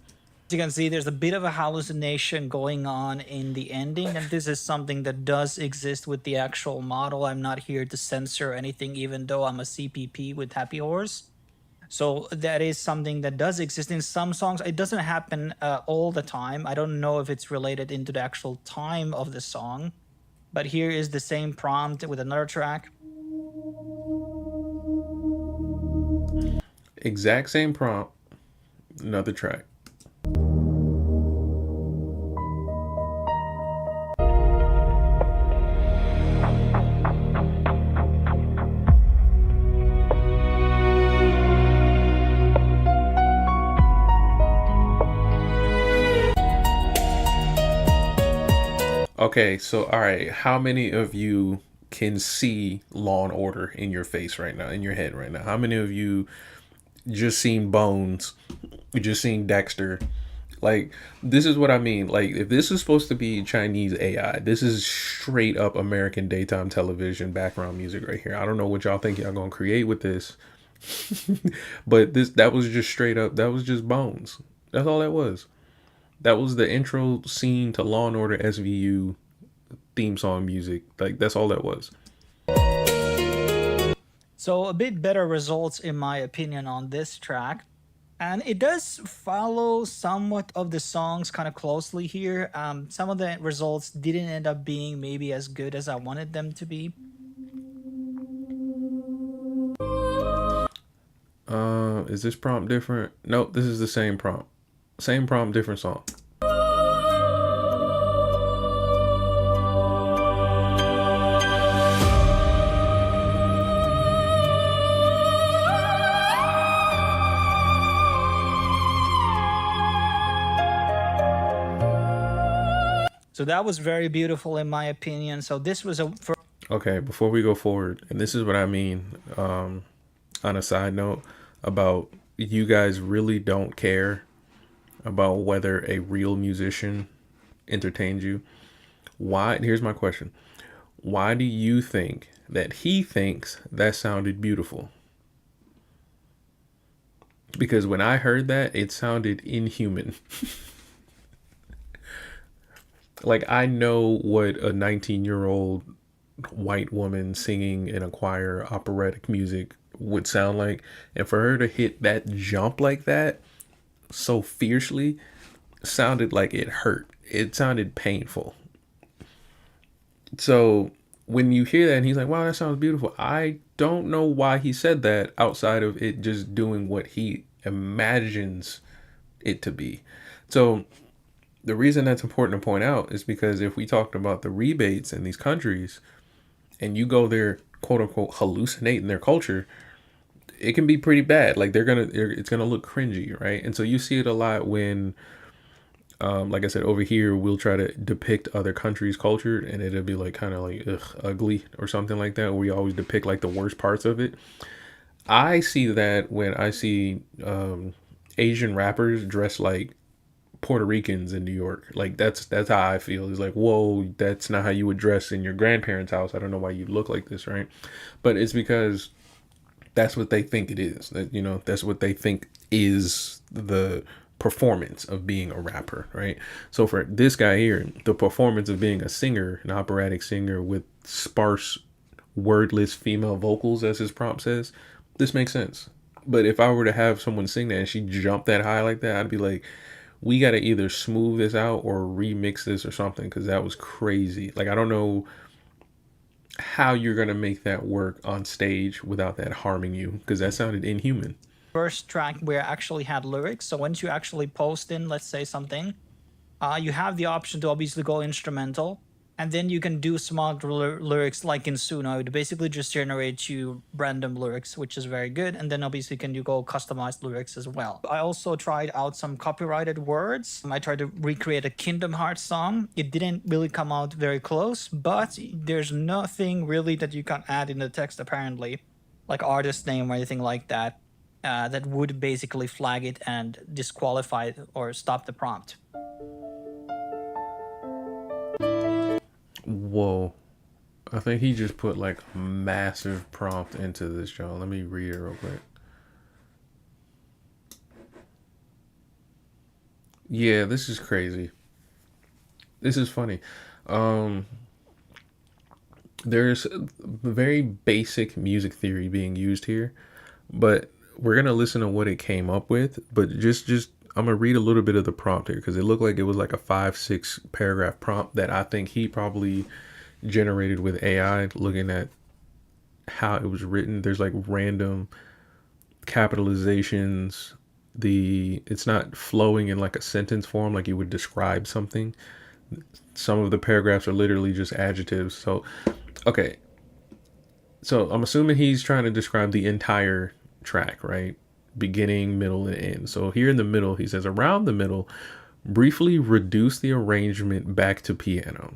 you can see, there's a bit of a hallucination going on in the ending, and this is something that does exist with the actual model. I'm not here to censor anything, even though I'm a CPP with Happy Horse. So that is something that does exist in some songs. It doesn't happen all the time. I don't know if it's related into the actual time of the song. But here is the same prompt with another track. Exact same prompt, another track. Okay, so all right, how many of you can see Law and Order in your face right now, in your head right now? How many of you just seen Bones? You just seen Dexter? Like, this is what I mean. Like, if this is supposed to be Chinese AI, this is straight up American daytime television background music right here. I don't know what y'all think y'all gonna create with this, but that was just straight up. That was just Bones. That's all that was. That was the intro scene to Law and Order SVU theme song music. Like, that's all that was. So a bit better results in my opinion on this track. And it does follow somewhat of the songs kind of closely here. Some of the results didn't end up being maybe as good as I wanted them to be. Is this prompt different? Nope, this is the same prompt. Same prompt, different song. So that was very beautiful in my opinion. So this was a Okay, before we go forward, and this is what I mean, on a side note, about you guys really don't care about whether a real musician entertains you. Why? Here's my question. Why do you think that he thinks that sounded beautiful? Because when I heard that, it sounded inhuman. Like, I know what a 19-year-old white woman singing in a choir operatic music would sound like, and for her to hit that jump like that so fiercely sounded like it hurt. It sounded painful. So when you hear that and he's like, wow, that sounds beautiful, I don't know why he said that outside of it just doing what he imagines it to be. So the reason that's important to point out is because if we talked about the rebates in these countries and you go there, quote unquote, hallucinating their culture, it can be pretty bad. Like, it's gonna look cringy, right? And so you see it a lot when, like I said, over here, we'll try to depict other countries' culture and it'll be like kind of like ugly or something like that. We always depict like the worst parts of it. I see that when I see Asian rappers dressed like Puerto Ricans in New York. Like, that's how I feel. It's like, whoa, that's not how you would dress in your grandparents' house. I don't know why you look like this, right? But it's because that's what they think it is. That, you know, that's what they think is the performance of being a rapper, right? So for this guy here, the performance of being a singer, an operatic singer with sparse, wordless female vocals, as his prompt says, this makes sense. But if I were to have someone sing that and she jumped that high like that, I'd be like, we got to either smooth this out or remix this or something, because that was crazy. Like, I don't know how you're going to make that work on stage without that harming you, because that sounded inhuman. first track where I actually had lyrics. So once you actually post in, let's say something, you have the option to obviously go instrumental. And then you can do smart lyrics like in Suno. It basically just generates you random lyrics, which is very good. And then obviously can you go customized lyrics as well. I also tried out some copyrighted words. I tried to recreate a Kingdom Hearts song. It didn't really come out very close, but there's nothing really that you can add in the text apparently, like artist name or anything like that, that would basically flag it and disqualify it or stop the prompt. Whoa. I think he just put like a massive prompt into this, y'all. Let me read it real quick. Yeah, this is crazy. This is funny. There's very basic music theory being used here, but we're gonna listen to what it came up with. But just I'm gonna read a little bit of the prompt here because it looked like it was like a 5-6 paragraph prompt that I think he probably generated with AI, looking at how it was written. There's like random capitalizations. It's not flowing in like a sentence form like you would describe something. Some of the paragraphs are literally just adjectives. So okay, so I'm assuming he's trying to describe the entire track, right? Beginning, middle, and end. So here in the middle, he says, around the middle, briefly reduce the arrangement back to piano,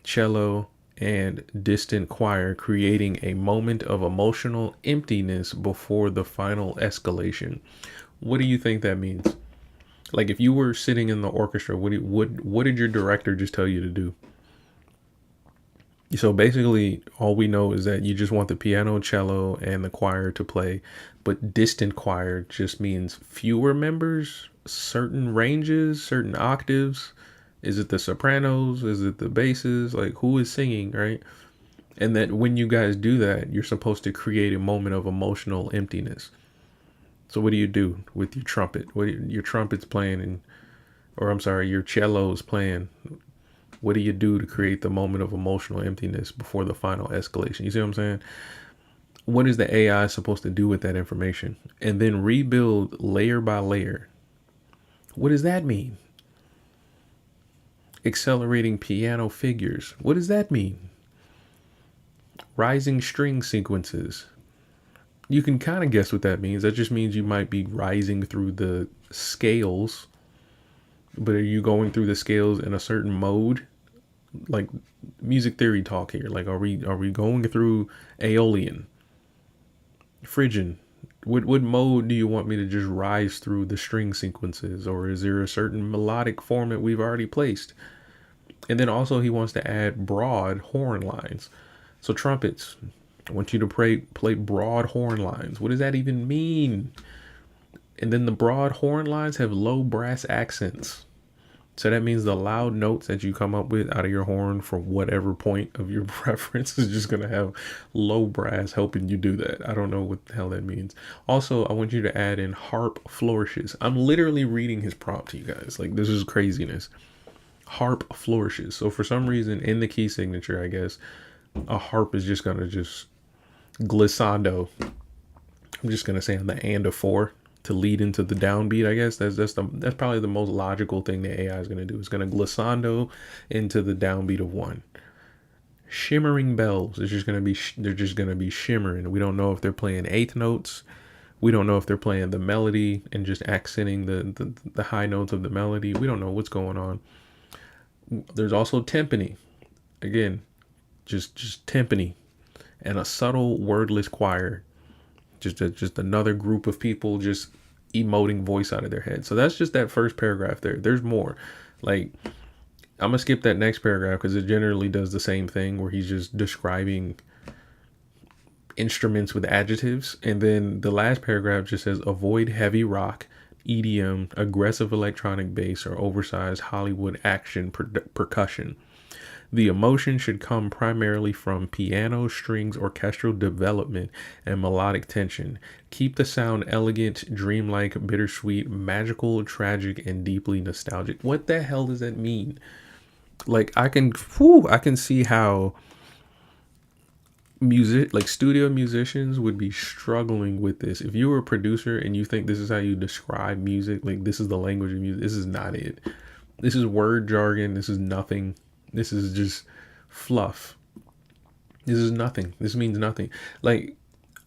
cello, and distant choir, creating a moment of emotional emptiness before the final escalation. What do you think that means? Like, if you were sitting in the orchestra, what did your director just tell you to do? So basically, all we know is that you just want the piano, cello, and the choir to play, but distant choir just means fewer members, certain ranges, certain octaves. Is it the sopranos? Is it the basses? Like, who is singing, right? And that when you guys do that, you're supposed to create a moment of emotional emptiness. So what do you do with your trumpet? Your trumpet's playing, or I'm sorry, your cello's playing. What do you do to create the moment of emotional emptiness before the final escalation? You see what I'm saying? What is the AI supposed to do with that information? And then rebuild layer by layer. What does that mean? Accelerating piano figures. What does that mean? Rising string sequences. You can kind of guess what that means. That just means you might be rising through the scales. But are you going through the scales in a certain mode? Like music theory talk here. Like, are we going through Aeolian, Phrygian? What mode do you want me to just rise through the string sequences, or is there a certain melodic format we've already placed? And then also he wants to add broad horn lines. So trumpets, I want you to play broad horn lines. What does that even mean? And then the broad horn lines have low brass accents. So that means the loud notes that you come up with out of your horn from whatever point of your preference is just going to have low brass helping you do that. I don't know what the hell that means. Also, I want you to add in harp flourishes. I'm literally reading his prompt to you guys. Like, this is craziness. Harp flourishes. So for some reason in the key signature, I guess, a harp is just going to just glissando. I'm just going to say on the and of 4 to lead into the downbeat. I guess that's probably the most logical thing the AI is going to do. It's going to glissando into the downbeat of 1. Shimmering bells. It's just going to be they're just going to be shimmering. We don't know if they're playing eighth notes. We don't know if they're playing the melody and just accenting the high notes of the melody. We don't know what's going on. There's also timpani. Again, just timpani and a subtle wordless choir. Just another group of people just emoting voice out of their head. So that's just that first paragraph there. There's more. Like, I'm gonna skip that next paragraph because it generally does the same thing where he's just describing instruments with adjectives. And then the last paragraph just says avoid heavy rock, EDM, aggressive electronic bass, or oversized Hollywood action percussion. The emotion should come primarily from piano, strings, orchestral development, and melodic tension. Keep the sound elegant, dreamlike, bittersweet, magical, tragic, and deeply nostalgic. What the hell does that mean? Like, I can see how studio musicians would be struggling with this. If you were a producer and you think this is how you describe music, like this is the language of music, this is not it. This is word jargon. This is nothing. This is just fluff. This is nothing. This means nothing. Like,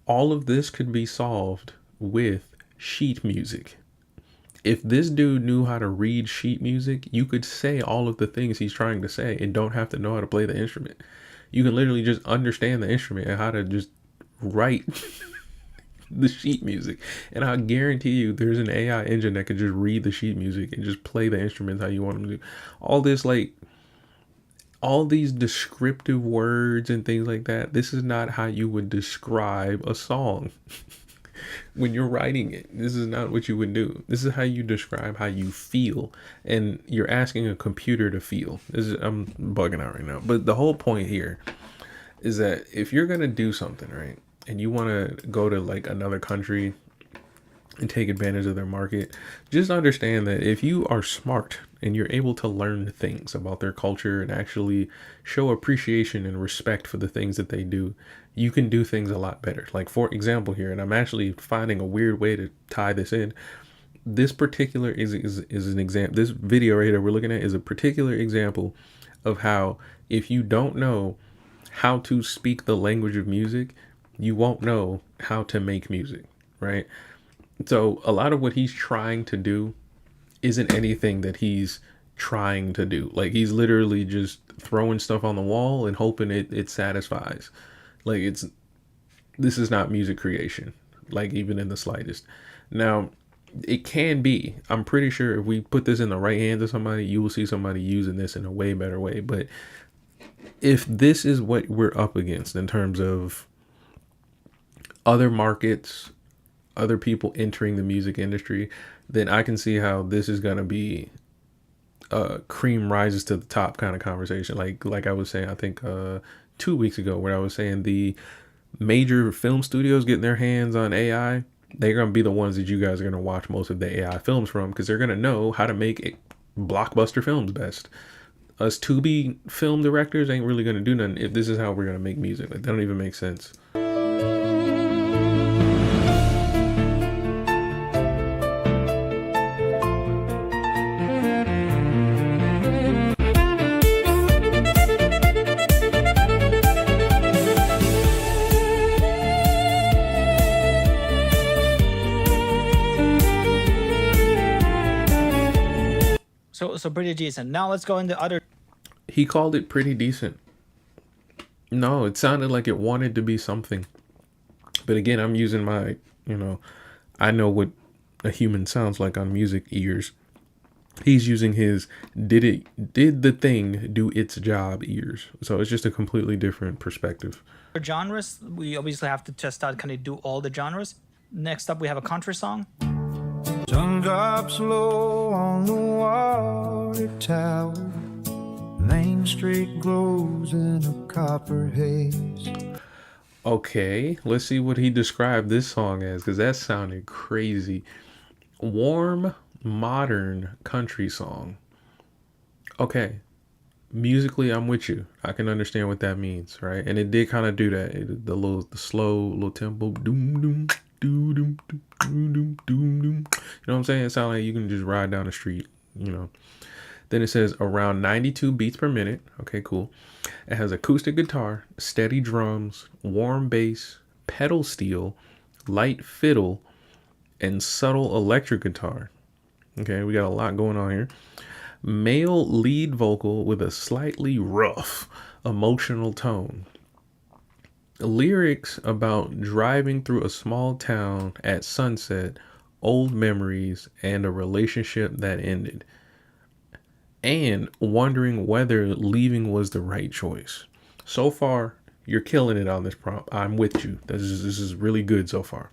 all of this could be solved with sheet music. If this dude knew how to read sheet music, you could say all of the things he's trying to say and don't have to know how to play the instrument. You can literally just understand the instrument and how to just write the sheet music. And I guarantee you there's an AI engine that could just read the sheet music and just play the instruments how you want them to do. All these descriptive words and things like that, this is not how you would describe a song when you're writing it. This is not what you would do. This is how you describe how you feel. And you're asking a computer to feel. I'm bugging out right now. But the whole point here is that if you're going to do something, right, and you want to go to like another country and take advantage of their market, just understand that if you are smart and you're able to learn things about their culture and actually show appreciation and respect for the things that they do, you can do things a lot better. Like, for example here, and I'm actually finding a weird way to tie this in. This particular is an example. This video right here we're looking at is a particular example of how if you don't know how to speak the language of music, you won't know how to make music, right? So a lot of what he's trying to do isn't anything that he's trying to do. Like, he's literally just throwing stuff on the wall and hoping it satisfies. Like, this is not music creation, like, even in the slightest. Now, it can be. I'm pretty sure if we put this in the right hands of somebody, you will see somebody using this in a way better way. But if this is what we're up against in terms of other markets, other people entering the music industry, then I can see how this is going to be cream rises to the top kind of conversation. Like I was saying, I think 2 weeks ago, where I was saying the major film studios getting their hands on AI, they're going to be the ones that you guys are going to watch most of the AI films from, because they're going to know how to make blockbuster films best. Us to-be film directors ain't really going to do nothing if this is how we're going to make music. Like, that don't even make sense. So pretty decent. Now let's go into other. He called it pretty decent. No, it sounded like it wanted to be something. But again, I'm using my, I know what a human sounds like on music ears. He's using his did the thing do its job ears. So it's just a completely different perspective. Genres. We obviously have to test out, can it do all the genres? Next up, we have a country song. Sun drops low on the water tower. Main Street glows in a copper haze. Okay, let's see what he described this song as, because that sounded crazy. Warm, modern country song. Okay, musically, I'm with you. I can understand what that means, right? And it did kind of do that. The slow little tempo, doom doom doom doom doom doom doom doom. You know what I'm saying? It sounds like you can just ride down the street. Then it says around 92 beats per minute. Okay, cool. It has acoustic guitar, steady drums, warm bass, pedal steel, light fiddle, and subtle electric guitar. Okay, we got a lot going on here. Male lead vocal with a slightly rough, emotional tone. Lyrics about driving through a small town at sunset, old memories, and a relationship that ended. And wondering whether leaving was the right choice. So far, you're killing it on this prompt. I'm with you. This is really good so far.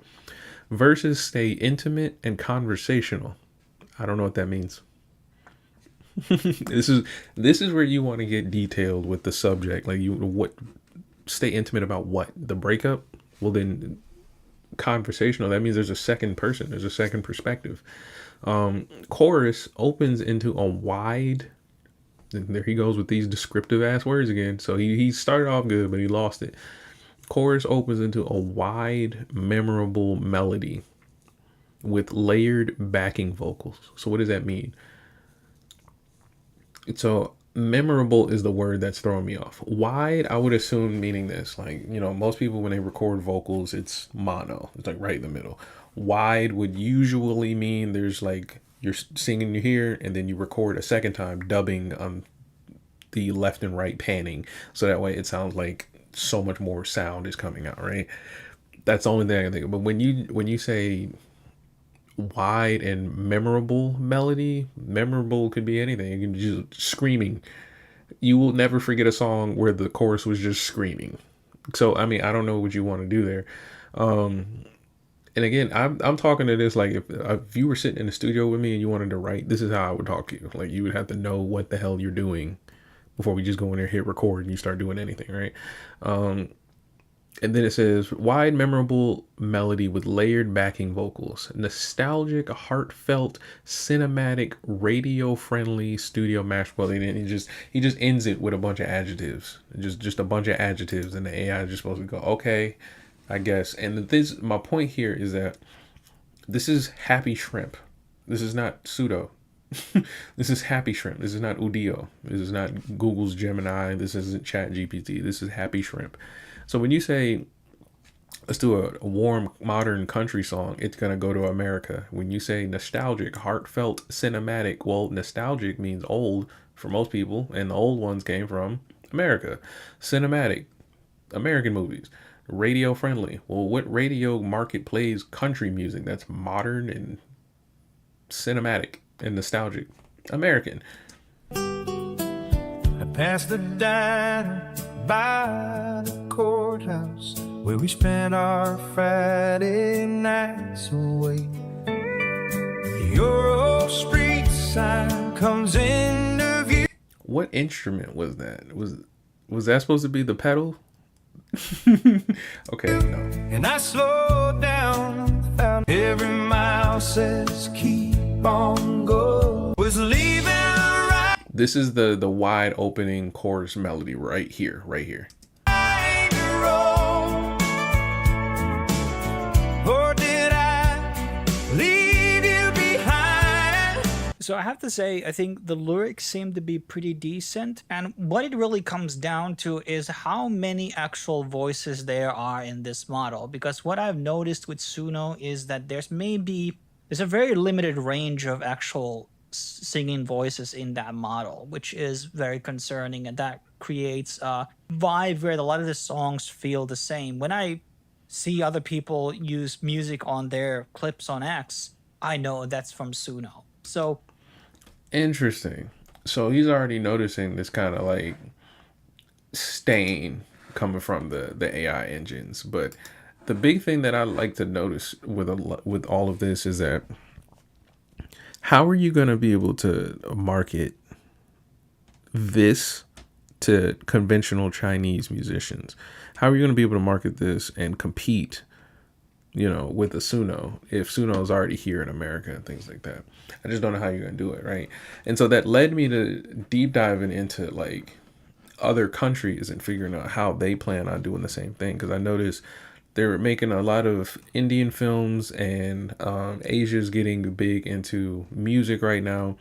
Verses stay intimate and conversational. I don't know what that means. This is where you want to get detailed with the subject. Like, stay intimate about what? The breakup? Well, then conversational, that means there's a second person, there's a second perspective. Chorus opens into a wide, and there he goes with these descriptive ass words again. So he started off good, but he lost it. Chorus opens into a wide, memorable melody with layered backing vocals. So what does that mean? So memorable is the word that's throwing me off. Wide, I would assume meaning this, like, most people when they record vocals, it's mono, it's like right in the middle. Wide would usually mean there's like, you're singing here and then you record a second time, dubbing on the left and right panning, so that way it sounds like so much more sound is coming out, right? That's the only thing I can think of. But when you say wide and memorable melody, memorable could be anything. You can just screaming. You will never forget a song where the chorus was just screaming. So I mean, I don't know what you want to do there. And again, I'm talking to this like if you were sitting in the studio with me and you wanted to write, this is how I would talk to you. Like, you would have to know what the hell you're doing before we just go in there, hit record, and you start doing anything, right? And then it says, wide, memorable melody with layered backing vocals. Nostalgic, heartfelt, cinematic, radio-friendly studio mash. Well, and he just ends it with a bunch of adjectives. Just a bunch of adjectives, and the AI is just supposed to go, okay, I guess. And my point here is that this is Happy Shrimp. This is not Pseudo. This is Happy Shrimp. This is not Udio. This is not Google's Gemini. This isn't Chat GPT. This is Happy Shrimp. So when you say, let's do a warm, modern country song, it's going to go to America. When you say nostalgic, heartfelt, cinematic, well, nostalgic means old for most people, and the old ones came from America. Cinematic, American movies. Radio friendly. Well, what radio market plays country music that's modern and cinematic and nostalgic? American. I passed the diner by the courthouse where we spent our Friday nights away. Your old street sign comes into view. What instrument was that? Was that supposed to be the pedal? Okay, no. And I slowed down, found every mile says keep on going. Was leaving right. This is the wide opening chorus melody right here. Or did I leave you behind? So I have to say, I think the lyrics seem to be pretty decent. And what it really comes down to is how many actual voices there are in this model. Because what I've noticed with Suno is that there's a very limited range of actual singing voices in that model, which is very concerning. And that creates a vibe where a lot of the songs feel the same. When I see other people use music on their clips on X, I know that's from Suno. So Interesting. So he's already noticing this kind of like stain coming from the AI engines. But the big thing that I like to notice with all of this is that how are you going to be able to market this to conventional Chinese musicians? How are you going to be able to market this and compete, with a Suno if Suno is already here in America and things like that? I just don't know how you're going to do it, right? And so that led me to deep diving into like other countries and figuring out how they plan on doing the same thing. Because I noticed they're making a lot of Indian films, and Asia's getting big into music right now.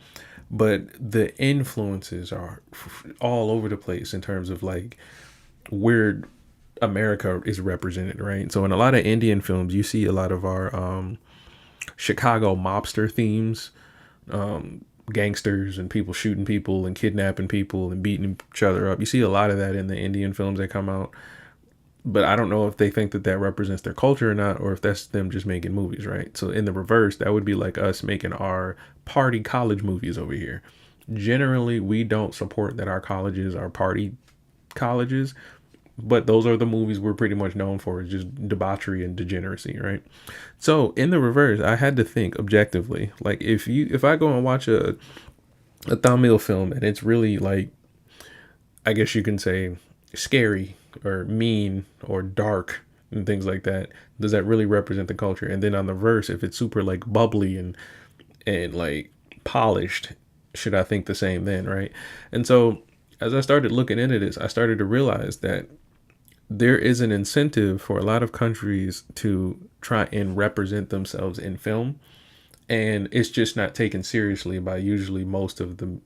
But the influences are all over the place in terms of like where America is represented, right? So in a lot of Indian films, you see a lot of our Chicago mobster themes, gangsters and people shooting people and kidnapping people and beating each other up. You see a lot of that in the Indian films that come out. But I don't know if they think that represents their culture or not, or if that's them just making movies, right? So in the reverse, that would be like us making our party college movies over here. Generally, we don't support that our colleges are party colleges, but those are the movies we're pretty much known for, is just debauchery and degeneracy, right? So in the reverse, I had to think objectively. Like if I go and watch a Tamil film and it's really like, I guess you can say scary or mean or dark and things like that, does that really represent the culture? And then on the verse, if it's super like bubbly and like polished, should I think the same then, right? And so as I started looking into this, I started to realize that there is an incentive for a lot of countries to try and represent themselves in film, and it's just not taken seriously by usually most of the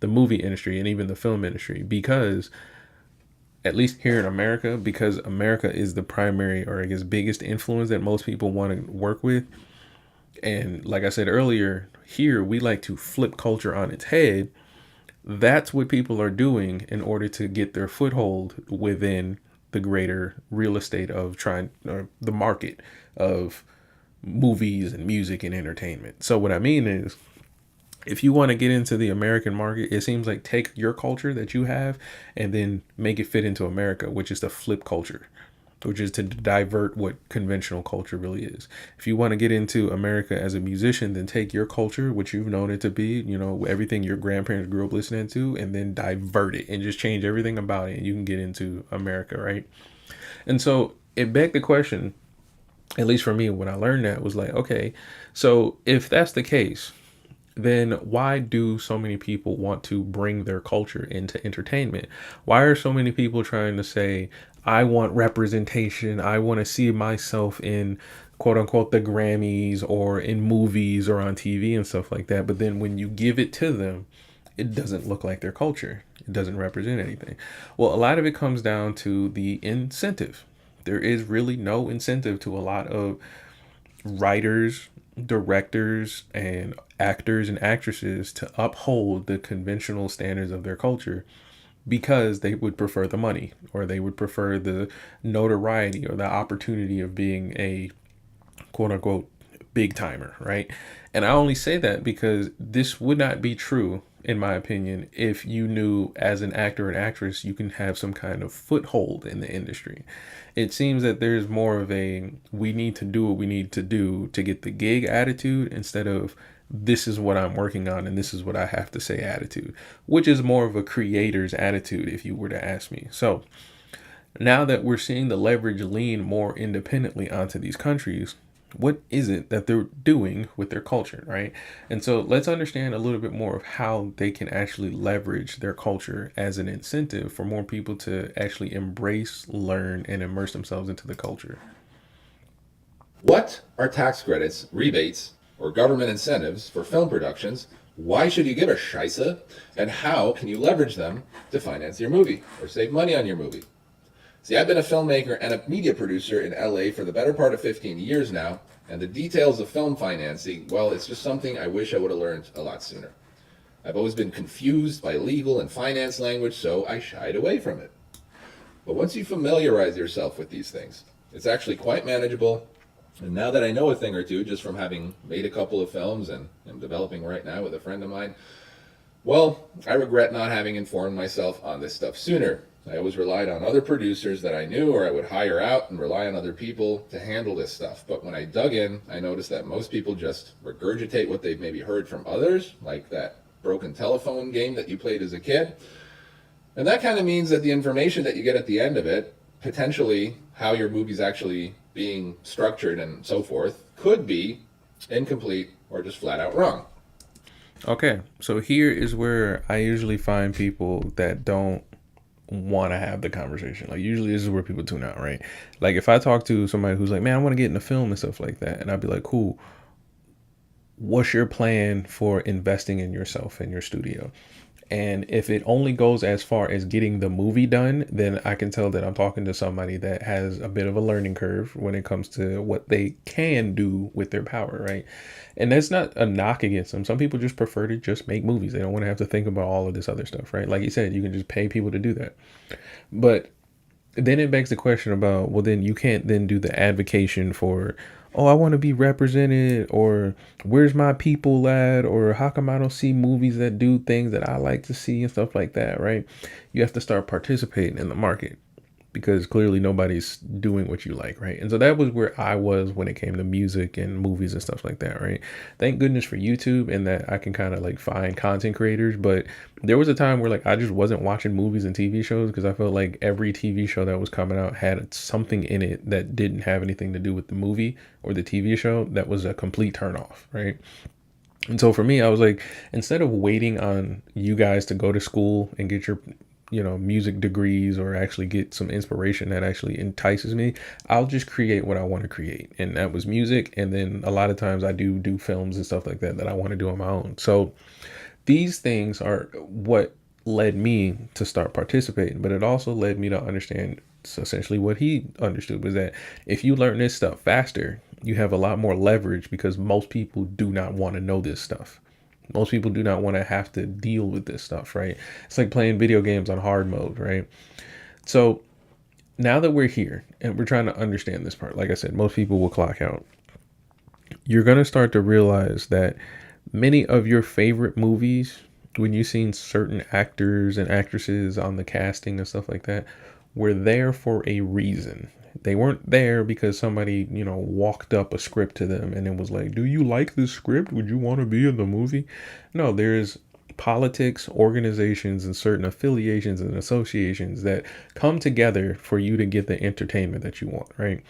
movie industry and even the film industry, because at least here in America, because America is the primary, or I guess biggest influence that most people want to work with. And like I said earlier, here we like to flip culture on its head. That's what people are doing in order to get their foothold within the greater real estate of the market of movies and music and entertainment. So what I mean is, if you want to get into the American market, it seems like take your culture that you have and then make it fit into America, which is the flip culture, which is to divert what conventional culture really is. If you want to get into America as a musician, then take your culture, which you've known it to be, everything your grandparents grew up listening to, and then divert it and just change everything about it, and you can get into America, right? And so it begged the question, at least for me, when I learned that, was like, okay, so if that's the case, then why do so many people want to bring their culture into entertainment? Why are so many people trying to say, I want representation, I want to see myself in quote unquote the Grammys or in movies or on TV and stuff like that? But then when you give it to them, it doesn't look like their culture. It doesn't represent anything. Well, a lot of it comes down to the incentive. There is really no incentive to a lot of writers, directors, and actors and actresses to uphold the conventional standards of their culture, because they would prefer the money, or they would prefer the notoriety or the opportunity of being a quote unquote big timer, right? And I only say that because this would not be true in my opinion, if you knew as an actor and actress, you can have some kind of foothold in the industry. It seems that there's more of a we need to do what we need to do to get the gig attitude instead of this is what I'm working on and this is what I have to say attitude, which is more of a creator's attitude if you were to ask me. So now that we're seeing the leverage lean more independently onto these countries, what is it that they're doing with their culture, right? And so let's understand a little bit more of how they can actually leverage their culture as an incentive for more people to actually embrace, learn, and immerse themselves into the culture. What are tax credits, rebates, or government incentives for film productions? Why should you give a scheisse? And how can you leverage them to finance your movie or save money on your movie? See, I've been a filmmaker and a media producer in LA for the better part of 15 years now, and the details of film financing, well, it's just something I wish I would have learned a lot sooner. I've always been confused by legal and finance language, so I shied away from it. But once you familiarize yourself with these things, it's actually quite manageable. And now that I know a thing or two, just from having made a couple of films and I'm developing right now with a friend of mine, well, I regret not having informed myself on this stuff sooner. I always relied on other producers that I knew, or I would hire out and rely on other people to handle this stuff. But when I dug in, I noticed that most people just regurgitate what they've maybe heard from others, like that broken telephone game that you played as a kid. And that kind of means that the information that you get at the end of it, potentially how your movie's actually being structured and so forth, could be incomplete or just flat out wrong. Okay, so here is where I usually find people that don't want to have the conversation. Like usually this is where people tune out, right? Like if I talk to somebody who's like, man, I want to get into film and stuff like that, and I'd be like, cool, what's your plan for investing in yourself and your studio? And if it only goes as far as getting the movie done, then I can tell that I'm talking to somebody that has a bit of a learning curve when it comes to what they can do with their power, right? And that's not a knock against them. Some people just prefer to just make movies. They don't want to have to think about all of this other stuff, right? Like you said, you can just pay people to do that. But then it begs the question about, well, then you can't then do the advocation for, oh, I want to be represented, or where's my people at, or how come I don't see movies that do things that I like to see and stuff like that, right? You have to start participating in the market because clearly nobody's doing what you like, right? And so that was where I was when it came to music and movies and stuff like that, right? Thank goodness for YouTube and that I can kind of like find content creators, but there was a time where like I just wasn't watching movies and TV shows because I felt like every TV show that was coming out had something in it that didn't have anything to do with the movie or the TV show. That was a complete turnoff, right? And so for me, I was like, instead of waiting on you guys to go to school and get your music degrees or actually get some inspiration that actually entices me, I'll just create what I want to create. And that was music. And then a lot of times I do films and stuff like that I want to do on my own. So these things are what led me to start participating, but it also led me to understand essentially what he understood was that if you learn this stuff faster, you have a lot more leverage because most people do not want to know this stuff. Most people do not want to have to deal with this stuff, right? It's like playing video games on hard mode, right? So now that we're here and we're trying to understand this part, like I said, most people will clock out. You're going to start to realize that many of your favorite movies, when you've seen certain actors and actresses on the casting and stuff like that, were there for a reason. They weren't there because somebody, walked up a script to them and it was like, do you like this script? Would you want to be in the movie? No, there's politics, organizations, and certain affiliations and associations that come together for you to get the entertainment that you want, right?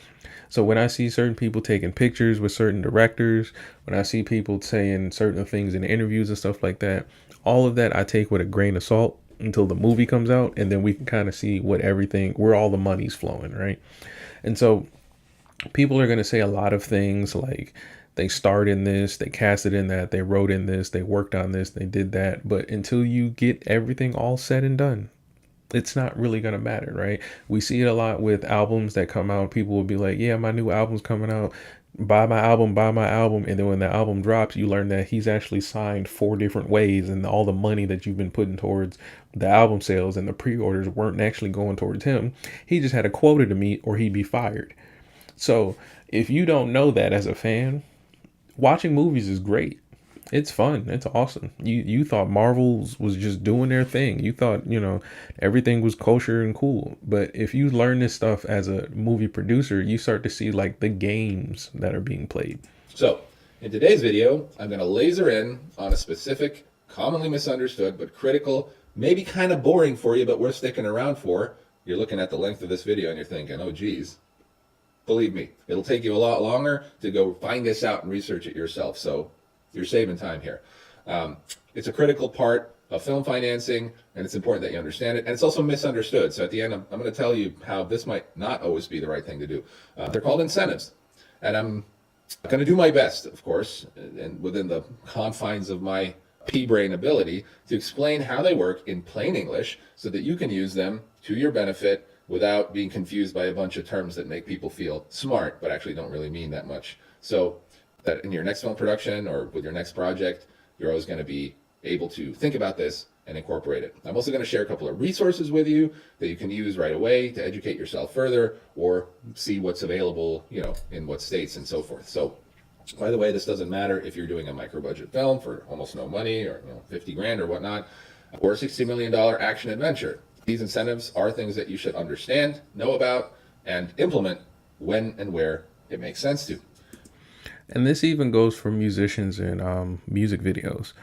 So when I see certain people taking pictures with certain directors, when I see people saying certain things in interviews and stuff like that, all of that I take with a grain of salt until the movie comes out, and then we can kind of see where all the money's flowing, right? And so people are going to say a lot of things like they starred in this, they casted in that, they wrote in this, they worked on this, they did that. But until you get everything all said and done, it's not really going to matter, right? We see it a lot with albums that come out. People will be like, yeah, my new album's coming out. Buy my album. And then when the album drops, you learn that he's actually signed 4 different ways, and all the money that you've been putting towards the album sales and the pre-orders weren't actually going towards him. He just had a quota to meet or he'd be fired. So if you don't know that as a fan, watching movies is great. It's fun. It's awesome. You thought Marvels was just doing their thing. You thought, everything was kosher and cool. But if you learn this stuff as a movie producer, you start to see like the games that are being played. So, in today's video, I'm going to laser in on a specific, commonly misunderstood, but critical, maybe kind of boring for you, but worth sticking around for. You're looking at the length of this video and you're thinking, oh geez. Believe me, it'll take you a lot longer to go find this out and research it yourself. So you're saving time here. It's a critical part of film financing, and it's important that you understand it. And it's also misunderstood. So at the end, I'm going to tell you how this might not always be the right thing to do. They're called incentives. And I'm going to do my best, of course, and within the confines of my pea-brain ability, to explain how they work in plain English so that you can use them to your benefit without being confused by a bunch of terms that make people feel smart, but actually don't really mean that much. So that in your next film production or with your next project, you're always going to be able to think about this and incorporate it. I'm also going to share a couple of resources with you that you can use right away to educate yourself further or see what's available, in what states and so forth. So, by the way, this doesn't matter if you're doing a micro-budget film for almost no money or 50 grand or whatnot, or a $60 million action adventure. These incentives are things that you should understand, know about, and implement when and where it makes sense to. And this even goes for musicians and music videos.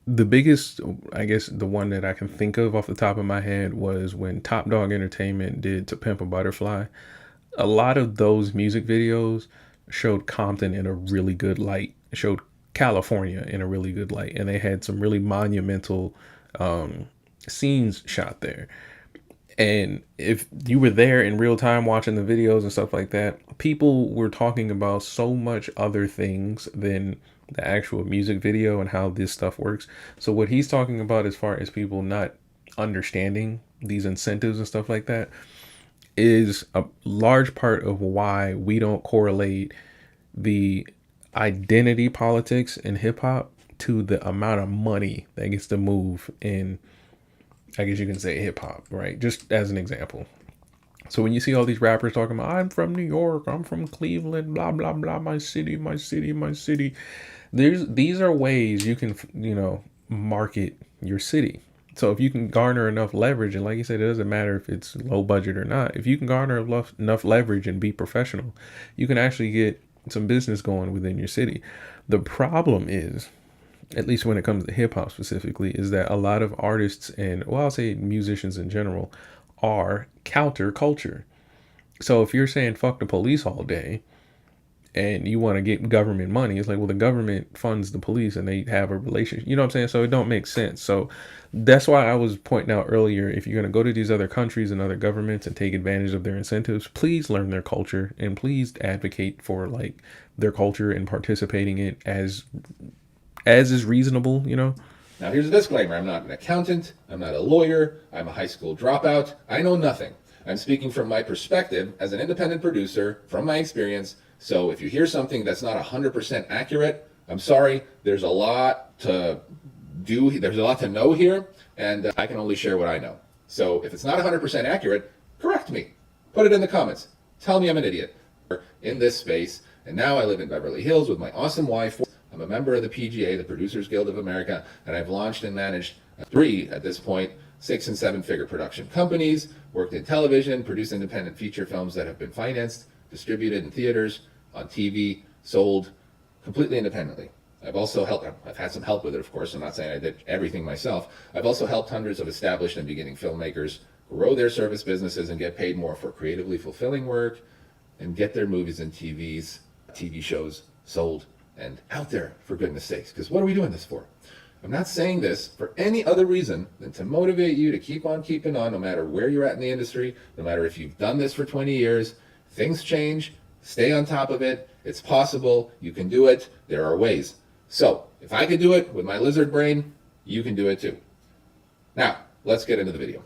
The biggest, I guess, the one that I can think of off the top of my head was when Top Dog Entertainment did To Pimp a Butterfly. A lot of those music videos showed Compton in a really good light, showed California in a really good light, and they had some really monumental scenes shot there. And if you were there in real time watching the videos and stuff like that, people were talking about so much other things than the actual music video and how this stuff works. So what he's talking about as far as people not understanding these incentives and stuff like that is a large part of why we don't correlate the identity politics in hip hop to the amount of money that gets to move in, I guess you can say, hip hop, right? Just as an example. So when you see all these rappers talking about, I'm from New York, I'm from Cleveland, blah, blah, blah, my city, my city, my city. These are ways you can, market your city. So if you can garner enough leverage, and like you said, it doesn't matter if it's low budget or not. If you can garner enough leverage and be professional, you can actually get some business going within your city. The problem is, at least when it comes to hip hop specifically, is that a lot of artists and, well, I'll say musicians in general, are counterculture. So if you're saying fuck the police all day and you want to get government money, it's like, well, the government funds the police and they have a relationship. You know what I'm saying? So it don't make sense. So that's why I was pointing out earlier, if you're going to go to these other countries and other governments and take advantage of their incentives, please learn their culture and please advocate for like their culture and participating in it as is reasonable, Now, here's a disclaimer. I'm not an accountant. I'm not a lawyer. I'm a high school dropout. I know nothing. I'm speaking from my perspective as an independent producer, from my experience. So if you hear something that's not 100% accurate, I'm sorry. There's a lot to do. There's a lot to know here, and I can only share what I know. So if it's not 100% accurate, correct me. Put it in the comments. Tell me I'm an idiot. In this space, and now I live in Beverly Hills with my awesome wife. I'm a member of the PGA, the Producers Guild of America, and I've launched and managed 3, at this point, 6- and 7-figure production companies, worked in television, produced independent feature films that have been financed, distributed in theaters, on TV, sold completely independently. I've had some help with it, of course. I'm not saying I did everything myself. I've also helped hundreds of established and beginning filmmakers grow their service businesses and get paid more for creatively fulfilling work and get their movies and TV shows sold and out there, for goodness sakes. Because what are we doing this for? I'm not saying this for any other reason than to motivate you to keep on keeping on, no matter where you're at in the industry, no matter if you've done this for 20 years. Things change. Stay on top of it. It's possible. You can do it. There are ways. So if I could do it with my lizard brain, you can do it too. Now, let's get into the video.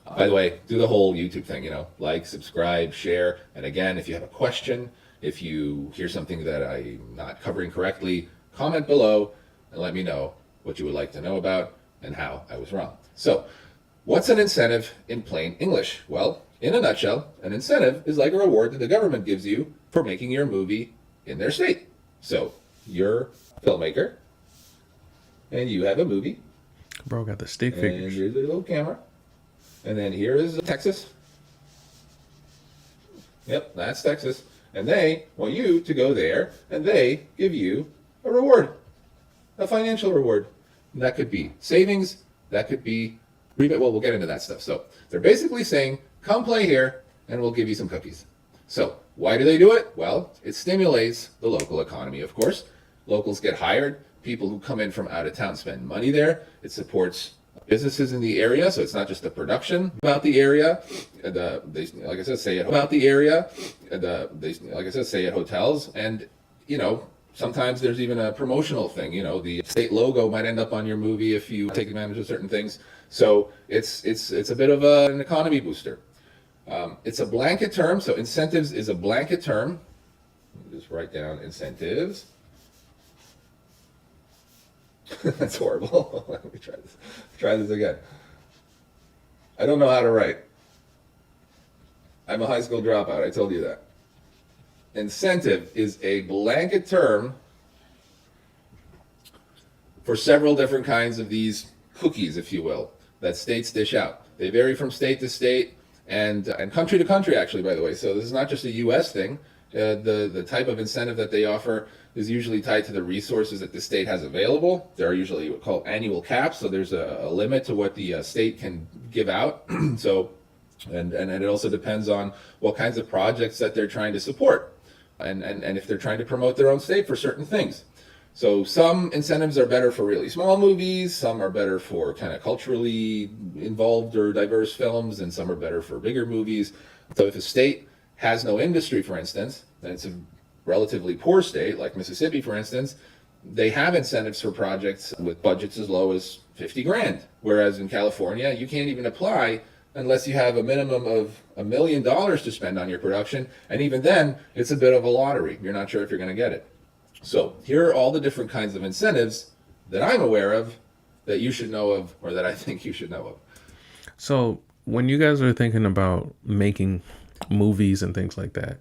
By the way, do the whole YouTube thing, like, subscribe, share. And again, if you have a question, if you hear something that I'm not covering correctly, comment below and let me know what you would like to know about and how I was wrong. So, what's an incentive in plain English? Well, in a nutshell, an incentive is like a reward that the government gives you for making your movie in their state. So, you're a filmmaker, and you have a movie, Bro got the stick and figures. here's a little camera, and then here is Texas. Yep, that's Texas. And they want you to go there, and they give you a reward, a financial reward. And that could be savings, that could be rebate. Well, we'll get into that stuff. So they're basically saying, come play here, and we'll give you some cookies. So why do they do it? Well, it stimulates the local economy, of course. Locals get hired. People who come in from out of town spend money there. It supports businesses in the area, so it's not just the production about the area. They, like I said, say it about the area. They, like I said, say it hotels, and you know, sometimes there's even a promotional thing. You know, the state logo might end up on your movie if you take advantage of certain things. So it's a bit of an economy booster. It's a blanket term, so incentives is a blanket term. Let me just write down incentives. That's horrible. Let me try this. Try this again. I don't know how to write. I'm a high school dropout. I told you that. Incentive is a blanket term for several different kinds of these cookies, if you will, that states dish out. They vary from state to state and country to country, actually, by the way. So this is not just a U.S. thing. The type of incentive that they offer is usually tied to the resources that the state has available. There are usually what called annual caps, so there's a limit to what the state can give out. So, and it also depends on what kinds of projects that they're trying to support, and if they're trying to promote their own state for certain things. So some incentives are better for really small movies, some are better for kind of culturally involved or diverse films, and some are better for bigger movies. So if a state has no industry, for instance, then it's a relatively poor state, like Mississippi, for instance, they have incentives for projects with budgets as low as 50 grand. Whereas in California, you can't even apply unless you have a minimum of $1 million to spend on your production. And even then, it's a bit of a lottery. You're not sure if you're going to get it. So here are all the different kinds of incentives that I'm aware of, that you should know of, or that I think you should know of. So when you guys are thinking about making movies and things like that,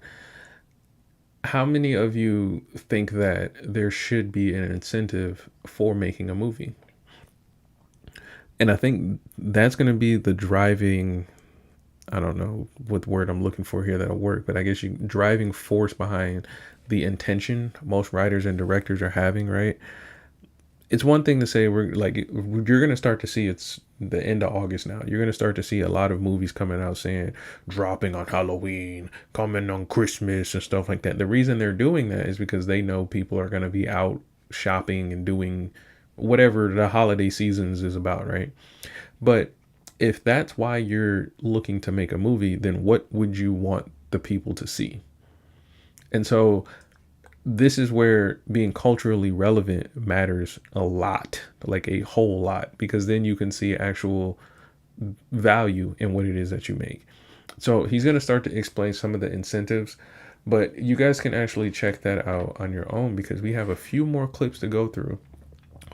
how many of you think that there should be an incentive for making a movie? And I think that's going to be the driving, I don't know what word I'm looking for here that'll work, but I guess driving force behind the intention most writers and directors are having, right? It's one thing to say you're going to start to see, it's the end of August now. You're going to start to see a lot of movies coming out saying dropping on Halloween, coming on Christmas and stuff like that. The reason they're doing that is because they know people are going to be out shopping and doing whatever the holiday seasons is about, right? But if that's why you're looking to make a movie, then what would you want the people to see? And so this is where being culturally relevant matters a lot, like a whole lot, because then you can see actual value in what it is that you make. So he's going to start to explain some of the incentives, but you guys can actually check that out on your own because we have a few more clips to go through.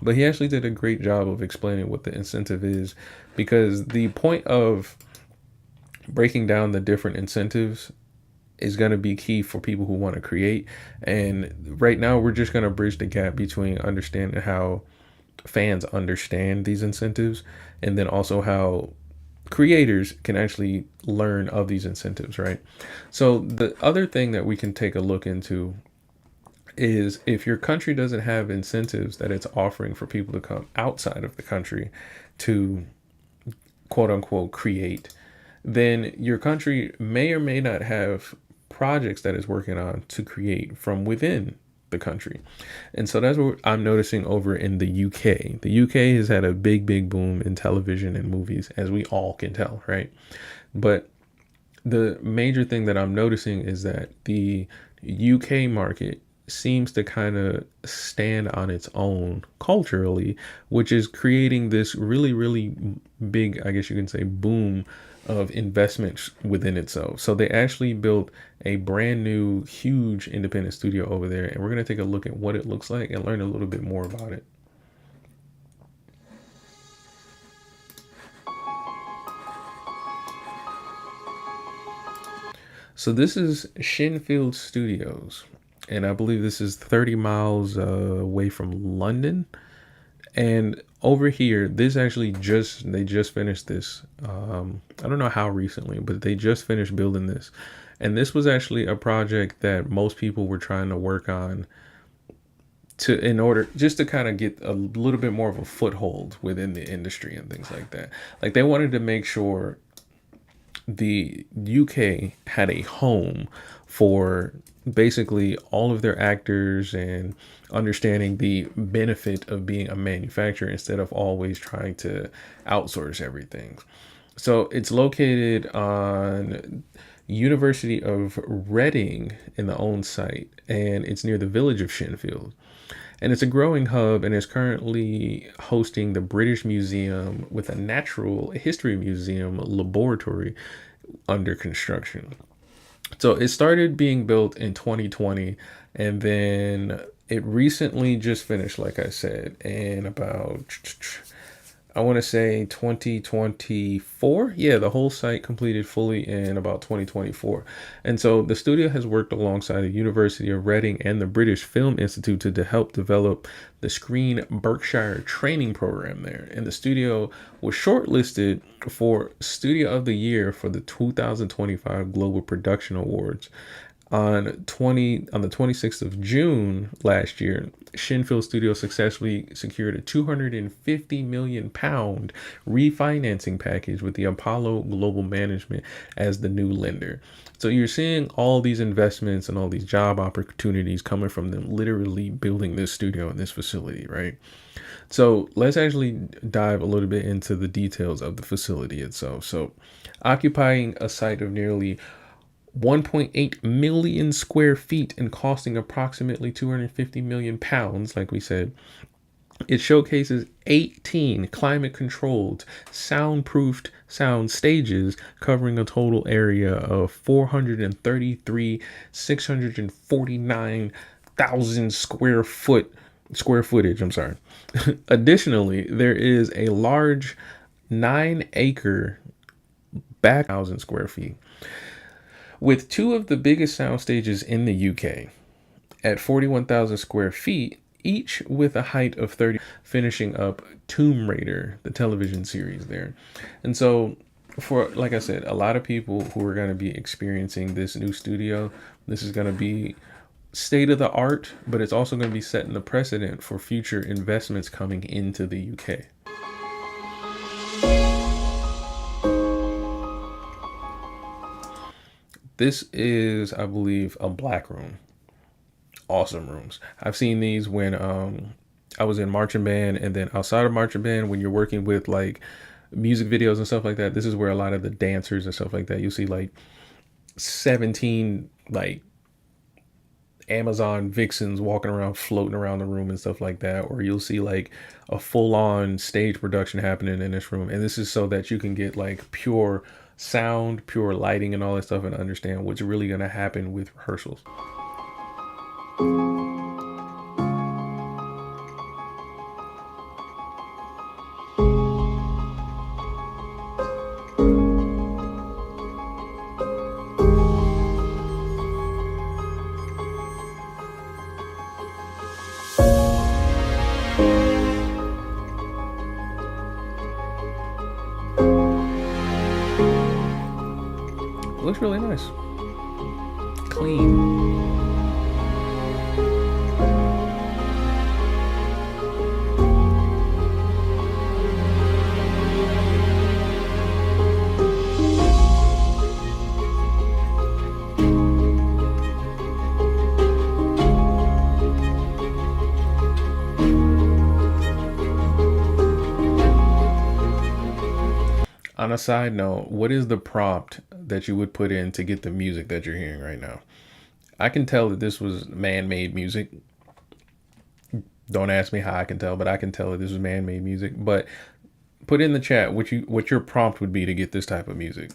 But he actually did a great job of explaining what the incentive is, because the point of breaking down the different incentives is going to be key for people who want to create. And right now we're just going to bridge the gap between understanding how fans understand these incentives and then also how creators can actually learn of these incentives, right? So the other thing that we can take a look into is if your country doesn't have incentives that it's offering for people to come outside of the country to quote unquote create, then your country may or may not have projects that it's working on to create from within the country. And so that's what I'm noticing over in the UK. The UK has had a big boom in television and movies, as we all can tell, right? But the major thing that I'm noticing is that the UK market seems to kind of stand on its own culturally, which is creating this really big, I guess you can say, boom of investments within itself. So they actually built a brand new, huge independent studio over there, and we're going to take a look at what it looks like and learn a little bit more about it. So this is Shinfield Studios. and I believe this is 30 miles away from London. And over here, this actually they just finished this. I don't know how recently, but they just finished building this. And this was actually a project that most people were trying to work on in order just to kind of get a little bit more of a foothold within the industry and things like that. Like they wanted to make sure the UK had a home for basically all of their actors and understanding the benefit of being a manufacturer instead of always trying to outsource everything. So it's located on University of Reading in the own site, and it's near the village of Shinfield. And it's a growing hub and is currently hosting the British Museum with a natural history museum laboratory under construction. So it started being built in 2020, and then it recently just finished, like I said, in about, I want to say 2024. Yeah, the whole site completed fully in about 2024. And so the studio has worked alongside the University of Reading and the British Film Institute to help develop the Screen Berkshire training program there. And the studio was shortlisted for Studio of the Year for the 2025 Global Production Awards. On the 26th of June last year, Shinfield Studio successfully secured a £250 million refinancing package with the Apollo Global Management as the new lender. So you're seeing all these investments and all these job opportunities coming from them literally building this studio and this facility, right? So let's actually dive a little bit into the details of the facility itself. So occupying a site of nearly 1.8 million square feet and costing approximately 250 million pounds, like we said, it showcases 18 climate-controlled, soundproofed sound stages covering a total area of 649,000 square footage. Additionally, there is a large 9-acre back 1,000 square feet, with two of the biggest sound stages in the UK at 41,000 square feet, each with a height of 30, finishing up Tomb Raider, the television series there. And so for, like I said, a lot of people who are going to be experiencing this new studio, this is going to be state of the art, but it's also going to be setting the precedent for future investments coming into the UK. This is, I believe, a black room. Awesome rooms. I've seen these when I was in marching band, and then outside of marching band, when you're working with like music videos and stuff like that, this is where a lot of the dancers and stuff like that, you'll see like 17 like Amazon vixens walking around, floating around the room and stuff like that, or you'll see like a full-on stage production happening in this room. And this is so that you can get like pure sound, pure lighting and all that stuff, and understand what's really going to happen with rehearsals. Looks really nice. Clean. On a side note, what is the prompt that you would put in to get the music that you're hearing right now? I can tell that this was man-made music. Don't ask me how I can tell, but I can tell that this was man-made music. But put in the chat what your prompt would be to get this type of music.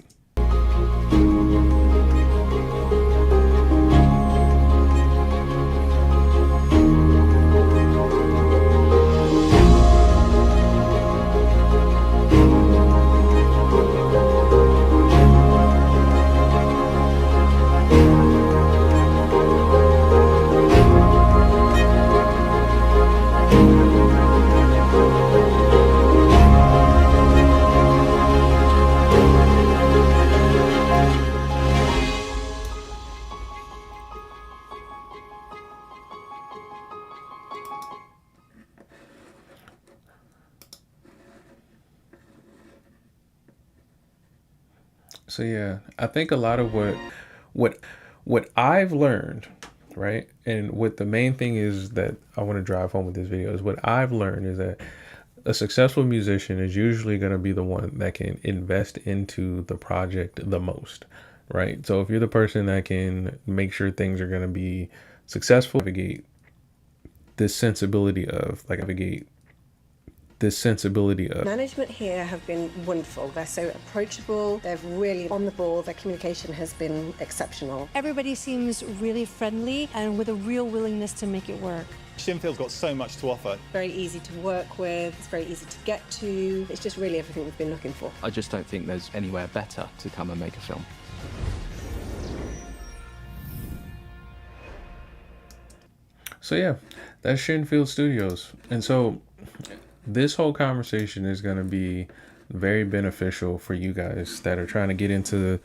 So yeah, I think a lot of what what I've learned, right? And what the main thing is that I want to drive home with this video is what I've learned is that a successful musician is usually going to be the one that can invest into the project the most, right? So if you're the person that can make sure things are going to be successful, navigate this sensibility of Management here have been wonderful. They're so approachable, they're really on the ball, their communication has been exceptional. Everybody seems really friendly and with a real willingness to make it work. Shinfield's got so much to offer. Very easy to work with, it's very easy to get to. It's just really everything we've been looking for. I just don't think there's anywhere better to come and make a film. So yeah, that's Shinfield Studios. And so this whole conversation is going to be very beneficial for you guys that are trying to get into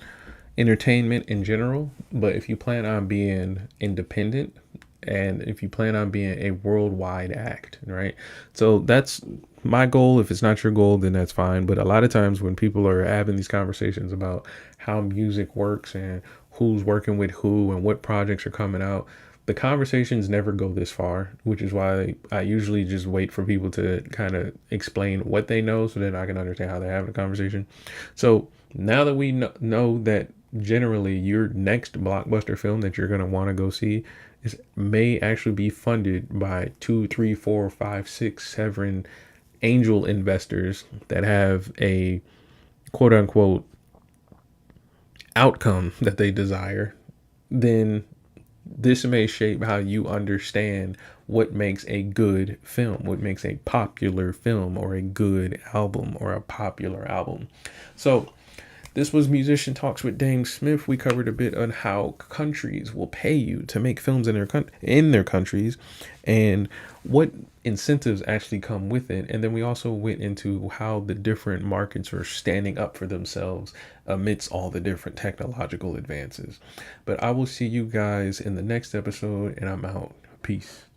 entertainment in general. But if you plan on being independent and if you plan on being a worldwide act, right? So that's my goal. If it's not your goal, then that's fine. But a lot of times when people are having these conversations about how music works and who's working with who and what projects are coming out, the conversations never go this far, which is why I usually just wait for people to kind of explain what they know so then I can understand how they're having a conversation. So now that we know that generally your next blockbuster film that you're going to want to go see may actually be funded by 2, 3, 4, 5, 6, 7 angel investors that have a quote unquote outcome that they desire, then this may shape how you understand what makes a good film, what makes a popular film or a good album or a popular album. So this was Musician Talks with DameSmiff. We covered a bit on how countries will pay you to make films in their countries and what incentives actually come with it. And then we also went into how the different markets are standing up for themselves amidst all the different technological advances. But I will see you guys in the next episode, and I'm out. Peace.